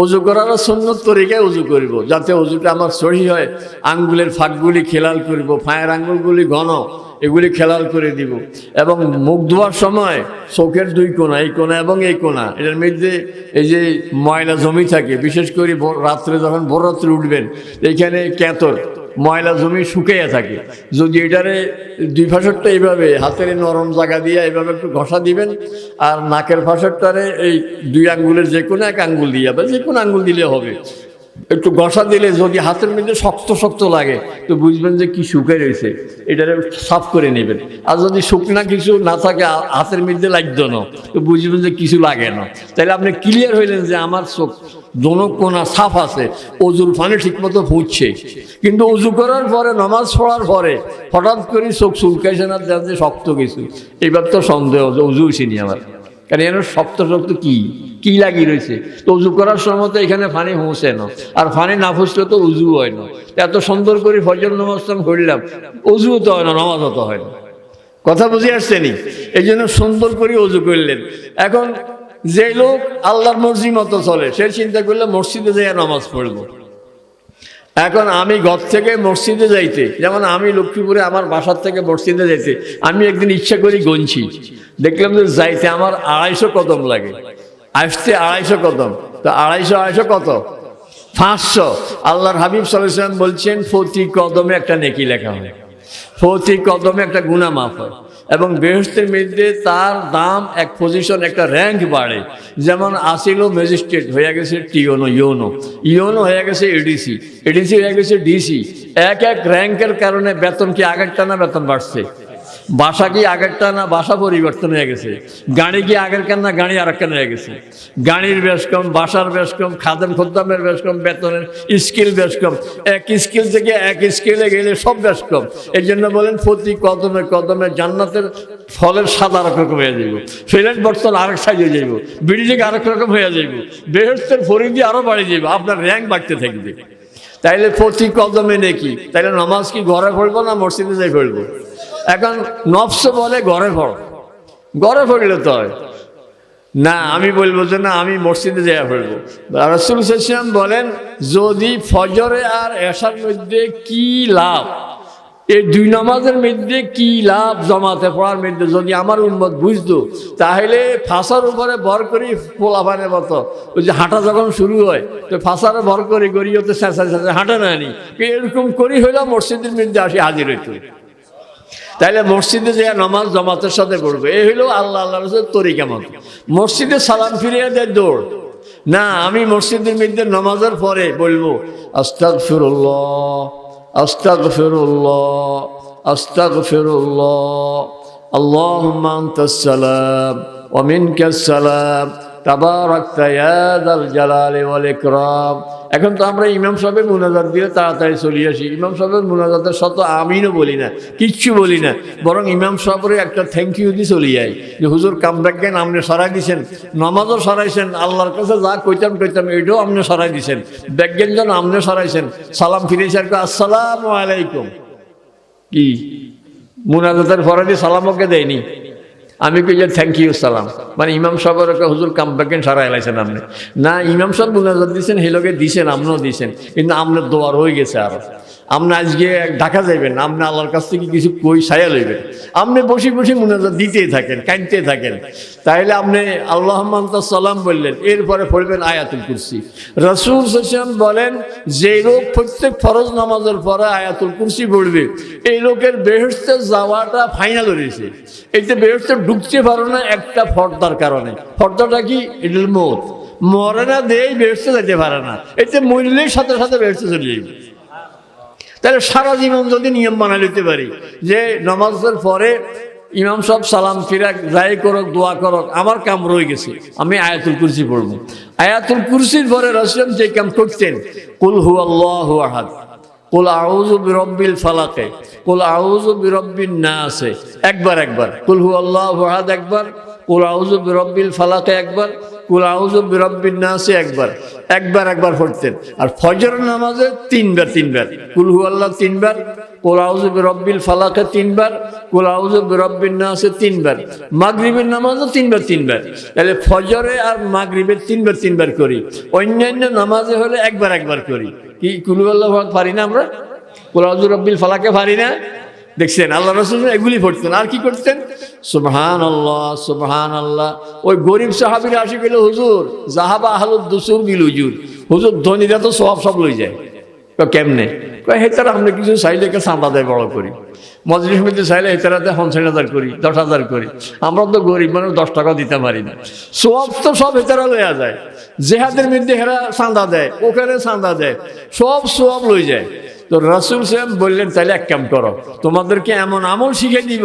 ওযু করারও সুন্নত তরিকায় ওযু করব, যাতে ওযুটা আমার সহি হয়। আঙ্গুলের ফাঁকগুলি খেলাল করব, পায়ের আঙ্গুলগুলি ঘন, এগুলি খেলাল করে দিব। এবং মুখ ধোয়ার সময় চোখের দুই কোণা, এই কোণা এবং এই কোণা, এটার মধ্যে এই যে ময়লা জমি থাকে, বিশেষ করে রাত্রে যখন ভোর রাত্রে উঠবেন, এইখানে ক্যাতর ময়লা জমি শুকিয়ে থাকে। যদি এটারে দুই ফাঁসরটা এইভাবে হাতের নরম জায়গা দিয়ে এইভাবে একটু ঘষা দিবেন, আর নাকের ফাঁসরটারে এই দুই আঙ্গুলের যে কোনো এক আঙ্গুল দিয়ে বা যে কোনো আঙ্গুল দিলে হবে, একটু ঘষা দিলে যদি হাতের মধ্যে শক্ত শক্ত লাগে তো বুঝবেন যে কি শুকিয়ে রয়েছে, এটারে সাফ করে নেবেন। আর যদি শুকনা কিছু না থাকে, হাতের মধ্যে লাগতো না, তো বুঝবেন যে কিছু লাগে না। তাহলে আপনি ক্লিয়ার হইলেন যে আমার চোখ দোনো কোনা সাফ আছে, ওজুর পানি ঠিক মতো ফুটছে। কিন্তু উজু করার পরে, নামাজ পড়ার পরে হঠাৎ করে চোখ চুলকাইছে না, যে শক্ত কিছু, এবার তো সন্দেহ যে উজু হইছিনি আমার, কারণ এর শক্ত শক্ত কি লাগি রয়েছে। তো উজু করার সময় তো এখানে পানি পৌঁছে না, আর পানি না ফুসলে তো উজু হয় না। এত সুন্দর করে ফজর নামাজ করলাম, উজু তো হয় না, নামাজও তো হয় না। কথা বুঝে আসছেনি? এই জন্য সুন্দর করে উজু করলেন। এখন যে লোক আল্লাহর মর্জি মতো চলে, সে চিন্তা করলে মসজিদে যাই নামাজ পড়বো। এখন আমি ঘর থেকে মসজিদে যাইতে, যেমন আমি লক্ষ্মীপুরে আমার বাসার থেকে মসজিদে যাইতে, আমি একদিন ইচ্ছা করি গনছি, দেখলাম যে যাইতে আমার ২৫০ কদম লাগে। আসতে 250 কদম, তো 250 কত 500। আল্লাহর হাবিব সাল্লাল্লাহু আলাইহি ওয়াসাল্লাম বলছেন প্রতি কদমে একটা নেকি লেখা হয়, প্রতি কদমে একটা গুনাহ মাফ হয়। এবং বেহেশতের মধ্যে তার দাম এক পজিশন, একটা র্যাঙ্ক বাড়ে। যেমন আসিল ম্যাজিস্ট্রেট হয়ে গেছে ইউনো হয়ে গেছে এডিসি হয়ে গেছে ডিসি। এক এক র্যাঙ্কের কারণে বেতন কি আগেরটা না বেতন বাড়ছে? বাসা কি আগেরটা না বাসা পরিবর্তন হয়ে গেছে? গাড়ি কি আগেরকার না গাড়ি আরেকখান হয়ে গেছে? গাড়ির বেশ কম, বাসার বেশ কম, খাদেম খদ্দামের বেশ কম, বেতনের স্কিল বেশ কম। এক স্কিল থেকে এক স্কিলে গেলে সব বেশ কম। এই জন্য বলেন প্রতি কদমে কদমে জান্নাতের ফলের স্বাদ আরেক রকম হয়ে যাইব, ফ্ল্যাট বর্তন আরেক সাইজ হয়ে যাইব, বিল্ডিং আরেক রকম হয়ে যাইব, বেহেশতের পরিধি আরো বাড়ে যাইব, আপনার র্যাঙ্ক বাড়তে থাকবে। তাইলে প্রতি কদমে নেকি। তাইলে নামাজ কি ঘরে পড়বো না মসজিদে যাই পড়বো? এখন নফস বলে ঘরে পড়, ঘরে পড়লে তো হয় না। আমি বলবো যে না আমি মসজিদে যাইয়া পড়বো। রাসূল সাল্লাল্লাহু আলাইহি ওয়াসাল্লাম বলেন যদি ফজরে আর এশার মধ্যে কি লাভ, এই দুই নামাজের মধ্যে কি লাভ জামাতে পড়ার মধ্যে যদি আমার উম্মত বুঝতো, তাহলে ফাঁসার উপরে ভর করি পোলাপানের মতো ওই যে হাঁটা যখন শুরু হয় তো ফাঁসারে ভর করি গড়িয়েতে চেঁচা হাঁটা না নি, এরকম করি হইলে মসজিদের মধ্যে আসি হাজির হইতো। তাইলে মসজিদে যে নামাজ জামাতের সাথে পড়বে, এই হইলো আল্লাহ রাসূলের তরিকা মতো। মসজিদে সালাম ফিরিয়ে দেয় দৌড় না, আমি মসজিদের মধ্যে নামাজের পরে বলবো আস্তাগফিরুল্লাহ আস্তাগফিরুল্লাহ আস্তাগফিরুল্লাহ আল্লাহুম্মা আনতাস সালাম ওয়া মিনকাস সালাম তাবারাকতা ইয়া যাল জালালি ওয়াল ইকরাম। এখন তো আমরা ইমাম সাহেবের মুনাজাত দিয়ে তাড়াতাড়ি চলে আসি। ইমাম সাহেবের মুনাজাতের সাথে আমিনও বলি না, কিচ্ছু বলি না, বরং ইমাম সাহেবের একটা থ্যাংক ইউ দিয়ে চলে যাই যে হুজুর কামব্যাকেন আপনি সরাই দিছেন, নামাজও সরাইছেন, আল্লাহর কাছে যা কইতাম এটাও আপনি সরাই দিছেন, ব্যাজ্ঞান যেন আপনি সরাইছেন, সালাম ফিরেছে আসসালামু আলাইকুম। কি মুনাজাতের পরে দিয়ে সালাম ওকে দেয়নি, আমি কই যে থ্যাংক ইউ সালাম, মানে ইমাম সাহেবের হুজুর কামব্যাকেন সারা এলাইছেন আপনি না। ইমাম সাহেব মুনাজাত দিচ্ছেন হেলোকে দিছেন, আপনিও দিছেন, কিন্তু আপনার দোয়ার হয়ে গেছে। আর আপনি আজকে ঢাকা যাইবেন, আপনি আল্লাহর কাছ থেকে কিছু কই ছায়া লইবেন, আপনি বসে বসে মুনাজাত দিতেই থাকেন, কাঁদতে থাকেন। তাইলে আপনি আল্লাহুম্মা আনতাস সালাম বললেন, এরপরে পড়বেন আয়াতুল কুরসি। রাসূল সাল্লাল্লাহু আলাইহি ওয়াসাল্লাম বলেন যে লোক প্রত্যেক ফরজ নামাজের পরে আয়াতুল কুরসি পড়বে, এই লোকের বেহেশতে যাওয়াটা ফাইনাল হয়েছে। এতে বেহেশতে ঢুকতে পারো না একটা ফর্দার কারণে। ফর্দাটা কি? এটা মত, মরে না দেই বেহেশতে যেতে পারে না, এতে মরলেই সাথে সাথে বেহেশতে চলে যাবে। তাহলে সারা জীবন যদি নিয়ম বানা নিতে পারি যে নামাজের পরে ইমাম সাহেব সালাম ফিরাক যাই করক দোয়া করক, আমার কাম রয়ে গেছে, আমি আয়াতুল কুরসি পড়বো। আয়াতুল কুরসির পরে রাসূল যে কাম করতেন কুল হুয়াল্লাহু আহাদ, কুল আউযু বিরাব্বিল ফালাক, কুল আউযু বিরাব্বিন নাস, একবার কুল হুয়াল্লাহু আহাদ একবার, কুল আউযু বিরাব্বিল ফালাক একবার, কুল আউযু বিরাব্বিন নাস একবার পড়তেন। আর ফজরের নামাজে তিনবার কুল হুয়াল্লাহ তিনবার, কুল আউযু বিরাব্বিল ফালাক তিনবার, কুল আউযু বিরাব্বিন নাস তিনবার। মাগরিবের নামাজও তিনবার। তাহলে ফজরে আর মাগরিবে তিনবার করি। অন্যান্য নামাজে হলে একবার করি। কি কুল হুয়াল্লাহ পারি না আমরা? কুল আউযু বিরাব্বিল ফালাকে পারি না? দেখছেন আল্লাহ রাসূল এগুলি পড়তেন। আর কি করতেন? সুবহানাল্লাহ। ওই গরিব সাহাবীরা আসি গেল, হুজুর যাহাবা আহলুদ দুসুর বিল উজুর, হুজুর ধনীরা তো সব লই যায়। কেমনে? হেতারা আমরা কিছু চাইলে চাঁদা দেয় বড় করি, মজলিস মধ্যে চাইলে হেতারাতে 50,000 করি, 10,000 করি। আমরা তো গরিব মানুষ, 10 টাকা দিতে পারি না। সব তো সব হেতারা লইয়া যায়। জেহাদের মধ্যে হেরা চাঁদা দেয়, ওখানে চাঁদা দেয়, সব লই যায়। তো রাসূল সাহেব বললেন তাহলে এক কাম করো, তোমাদেরকে এমন আমল শিখে দিব,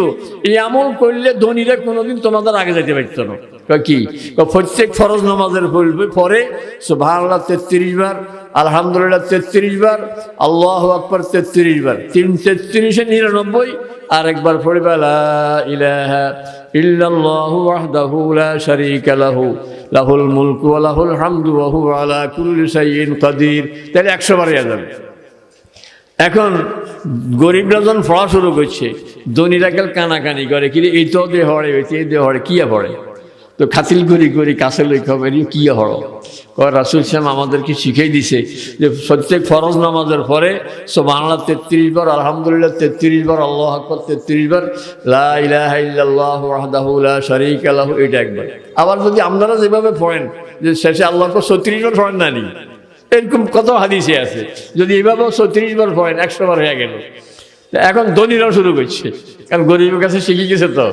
এই আমল করলে ধনীরা কোনোদিন তোমাদের আগে যেতে পারত না। কি? প্রত্যেক ফরজ নামাজের পরে সুবহানাল্লাহ 33 বার, আলহামদুলিল্লাহ 33 বার, আল্লাহু আকবার 33 বার, 33 99, আর একবার পড়বে লা ইলাহা ইল্লাল্লাহু ওয়াহদাহু লা শারীকা লাহু লাহুল মুলকু ওয়া লাহুল হামদু ওয়া হুয়া আলা কুল্লি শাইইন কাদির। তাহলে 100 বার হয়ে যাবে। এখন গরিবরা যখন পড়া শুরু করছে, ধনীরা কাল কানাকানি করে, কি এই তো দে হড়ে, কি পড়ে। তো তো খাতিল করি করি কাছে লই খবর কি হড় রাসূল সাহেব আমাদেরকে শিখিয়ে দিছে যে প্রত্যেক ফরজ নামাজের পরে সুবহানাল্লাহ 33 বার, আলহামদুলিল্লাহ 33 বার, আল্লাহু আকবার 33 বার, লা ইলাহা ইল্লাল্লাহ ওয়াহদাহু লা শারীকা লাহু এটা একবার। আবার যদি আপনারা যেভাবে পড়েন যে শেষে আল্লাহকে 36 বার পড়েন না নি, এরকম কত হাদিসে আছে, যদি এইভাবে 36 বার পড়েন 100 বার হয়ে গেল। এখন ধনীরাও শুরু করছে, কারণ গরিবের কাছে শিখে গেছে। তো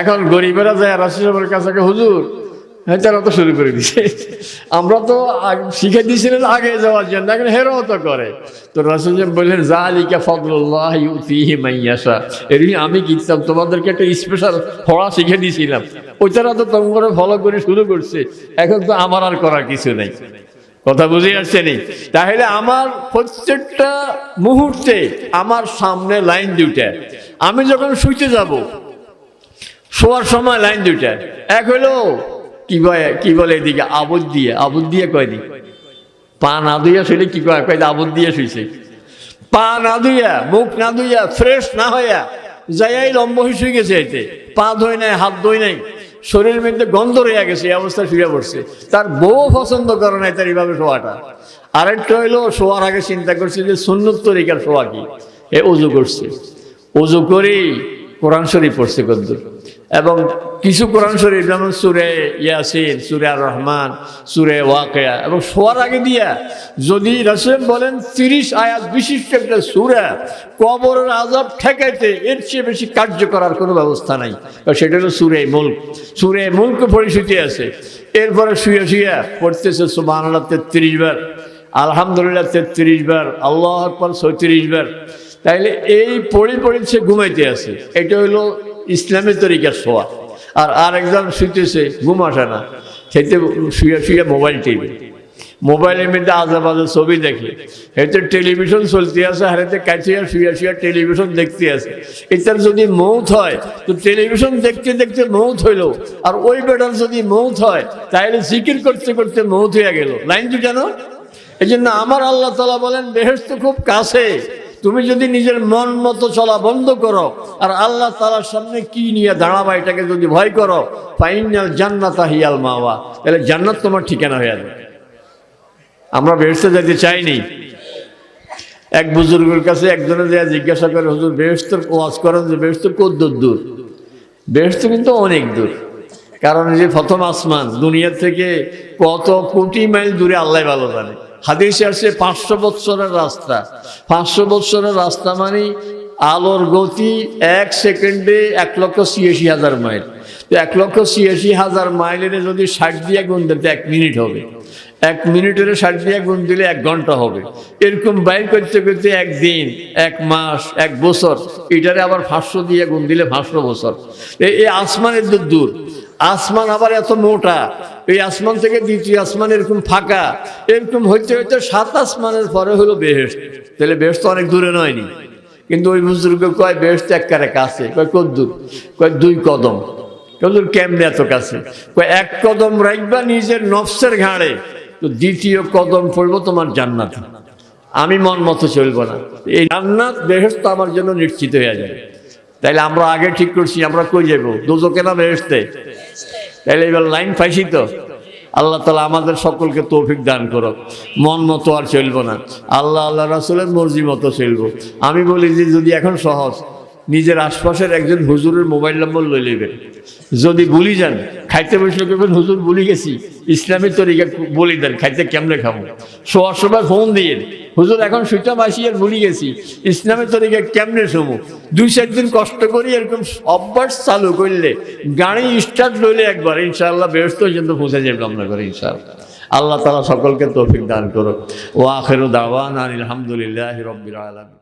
এখন গরিবেরা যায় রাসূল সাহেবের কাছে, হুজুর হ্যাঁ তারা তো শুরু করে দিছে, আমরা তো শিখে দিয়েছিলেন আগে যাওয়ার জন্য, এখন হেরাও তো করে। তো রাসূল সাহেব বললেন যালিকা ফাদলুল্লাহ ইউতিহি মান ইয়াশা, এরই আমি কিতাব তোমাদেরকে একটা স্পেশাল পড়া শিখে দিয়েছিলাম, ওইটারা তো তোমরা ফলো করে শুরু করছে, এখন তো আমার আর করার কিছু নেই। কথা বুঝে আসছে নি? তাহলে আমার প্রত্যেকটা মুহূর্তে আমার সামনে লাইন দুইটা, আমি যখন শুইতে যাব শোয়ার সময় লাইন দুইটা, এক হলো কি বলে এদিকে আবদ দিয়ে কয়নি পা না ধুইয়া শুলে কি কয় আবদ দিয়ে শুইছে, পা না ধুইয়া মুখ না ধুইয়া ফ্রেশ না হইয়া যাই লম্ব শুয়ে গেছে, এতে পা ধোয় নাই, হাত ধোয় নাই, শরীরের মধ্যে গন্ধ রয়ে গেছে, এই অবস্থায় শুয়ে পড়ছে। তার বউ পছন্দ করে নাই তার এইভাবে শোয়াটা। আরেকটা হইলো শোয়ার আগে চিন্তা করছে যে সুন্নত তরিকার শোয়া কি, এ ওযু করছে, ওযু করে কোরআন শরীফ পড়ছে কদ্দুর, এবং কিছু কোরআন শরীফ যেমন সূরা ইয়াসিন, সূরা আর রহমান, সূরা ওয়াকিয়া, এবং শোয়ার আগে দিয়া যদি রাসূল বলেন 30 আয়াত বিশিষ্ট একটা সূরা কবরের আযাব ঠেকাইতে এর চেয়ে বেশি কার্যকর আর কোনো ব্যবস্থা নাই, সেটা হলো সূরা মুলক। সূরা মুলক পরিচিতি আছে। এরপরে শুয়ে শুয়ে পড়তেছে সুবহানাল্লাহ 33 বার, আলহামদুলিল্লাহ 33 বার, আল্লাহু আকবার 36 বার। তাইলে এই পড়েছে ঘুমাইতে আছে, এটা হইলো ইসলামের তরিকার শোয়া। আর আরেকজন শুইতেছে, ঘুম আসে না, সেতে শুয়ে শুয়ে মোবাইল টিভি, মোবাইলের মধ্যে আজে বাজে ছবি দেখে, এতে টেলিভিশন চলতে আছে, হারেতে কাছে শুয়ে শুয়ে টেলিভিশন দেখতে আছে। এটার যদি মৌত হয় তো টেলিভিশন দেখতে দেখতে মৌত হইল, আর ওই বেটার যদি মৌত হয় তাহলে জিকির করতে করতে মৌত হয়ে গেল। লাইন তো জানো? এই জন্য আমার আল্লাহ তাআলা বলেন বেহেশত খুব কাছে, তুমি যদি নিজের মন মতো চলা বন্ধ করো আর আল্লাহ তাআলার সামনে কি নিয়ে দাঁড়াবা এটাকে যদি ভয় করো, ফাইনাল জান্নাতা হিয়াল মাওয়া, তাহলে জান্নাত তোমার ঠিকানা হয়ে যাবে। আমরা বেহেশতে যেতে চাইনি। এক বুজুর্গের কাছে একজনে যা জিজ্ঞাসা করে, হুজুর বেহেশতের ওয়াজ করেন যে বেহেশত কত দূর? বেহেশত কিন্তু অনেক দূর, কারণ যে প্রথম আসমান দুনিয়া থেকে কত কোটি মাইল দূরে আল্লাহ ভালো জানে। হাদিসে আসছে 500 বছরের রাস্তা। 500 বছরের রাস্তা মানে আলোর গতি 1 সেকেন্ডে 1,86,000 মাইল। তো 1,86,000 মাইলের যদি 60 দিয়ে গুণ দিতে 1 মিনিট হবে, 1 মিনিটের 60 দিয়ে গুণ দিলে 1 ঘন্টা হবে। এরকম বাইর করতে করতে 1 দিন, 1 মাস, 1 বছর, এটারে আবার 500 দিয়ে গুণ দিলে 500 বছর। এই আসমানের দূর, আসমান আবার এত মোটা, এই আসমান থেকে দ্বিতীয় আসমান এরকম ফাঁকা, এরকম হইতে হইতে 7 আসমানের পরে হলো বেহেশত। তাহলে বেহেশত অনেক দূরে নয়নি। কিন্তু ওই বুজুর্গ কয় বেহেশত একবারে কাছে। কয় কত দূর? কয় 2 কদম। কদূর কেমনে এত কাছে? কয় 1 কদম রাখবা নিজের নফসের ঘাড়ে, তো দ্বিতীয় কদম পড়বো তোমার জান্নাত। আমি মন মতো চলবো না, এই জান্নাত বেহেশত আমার জন্য নিশ্চিত হয়ে যায়। তাইলে আমরা আগে ঠিক করছি আমরা কই যাবো? দোজখে না বেহেশতে? তাইলে এবার লাইন পাইছি তো। আল্লাহ তাআলা আমাদের সকলকে তৌফিক দান করো। মন মতো আর চলবো না, আল্লাহ আল্লাহ রাসূলের মর্জি মতো চলবো। আমি বলি যে যদি এখন সহজ, নিজের আশপাশের একজন হুজুরের মোবাইল নম্বর লই নেবেন, যদি ভুলি যান খাইতে বসলে কেবেন হুজুর ভুলি গেছি, ইসলামের তরিকা বলি দেন, খাইতে কেমনে খাবো। শোয়ার সময় ফোন দিয়ে, হুজুর এখন শুইতাম আসি আর ভুলি গেছি, ইসলামের তরিকা কেমনে শোবো। 2-4 দিন কষ্ট করি, এরকম অভ্যাস চালু করলে গাড়ি স্টার্ট লইলে একবার ইনশাআল্লাহ বেহেশত পর্যন্ত পৌঁছে যাবে আমরা করে ইনশাআল্লাহ। আল্লাহ তাআলা সকলকে তৌফিক দান করুক। ওয়া আখিরু দাওয়ানা আলহামদুলিল্লাহি রাব্বিল আলামিন।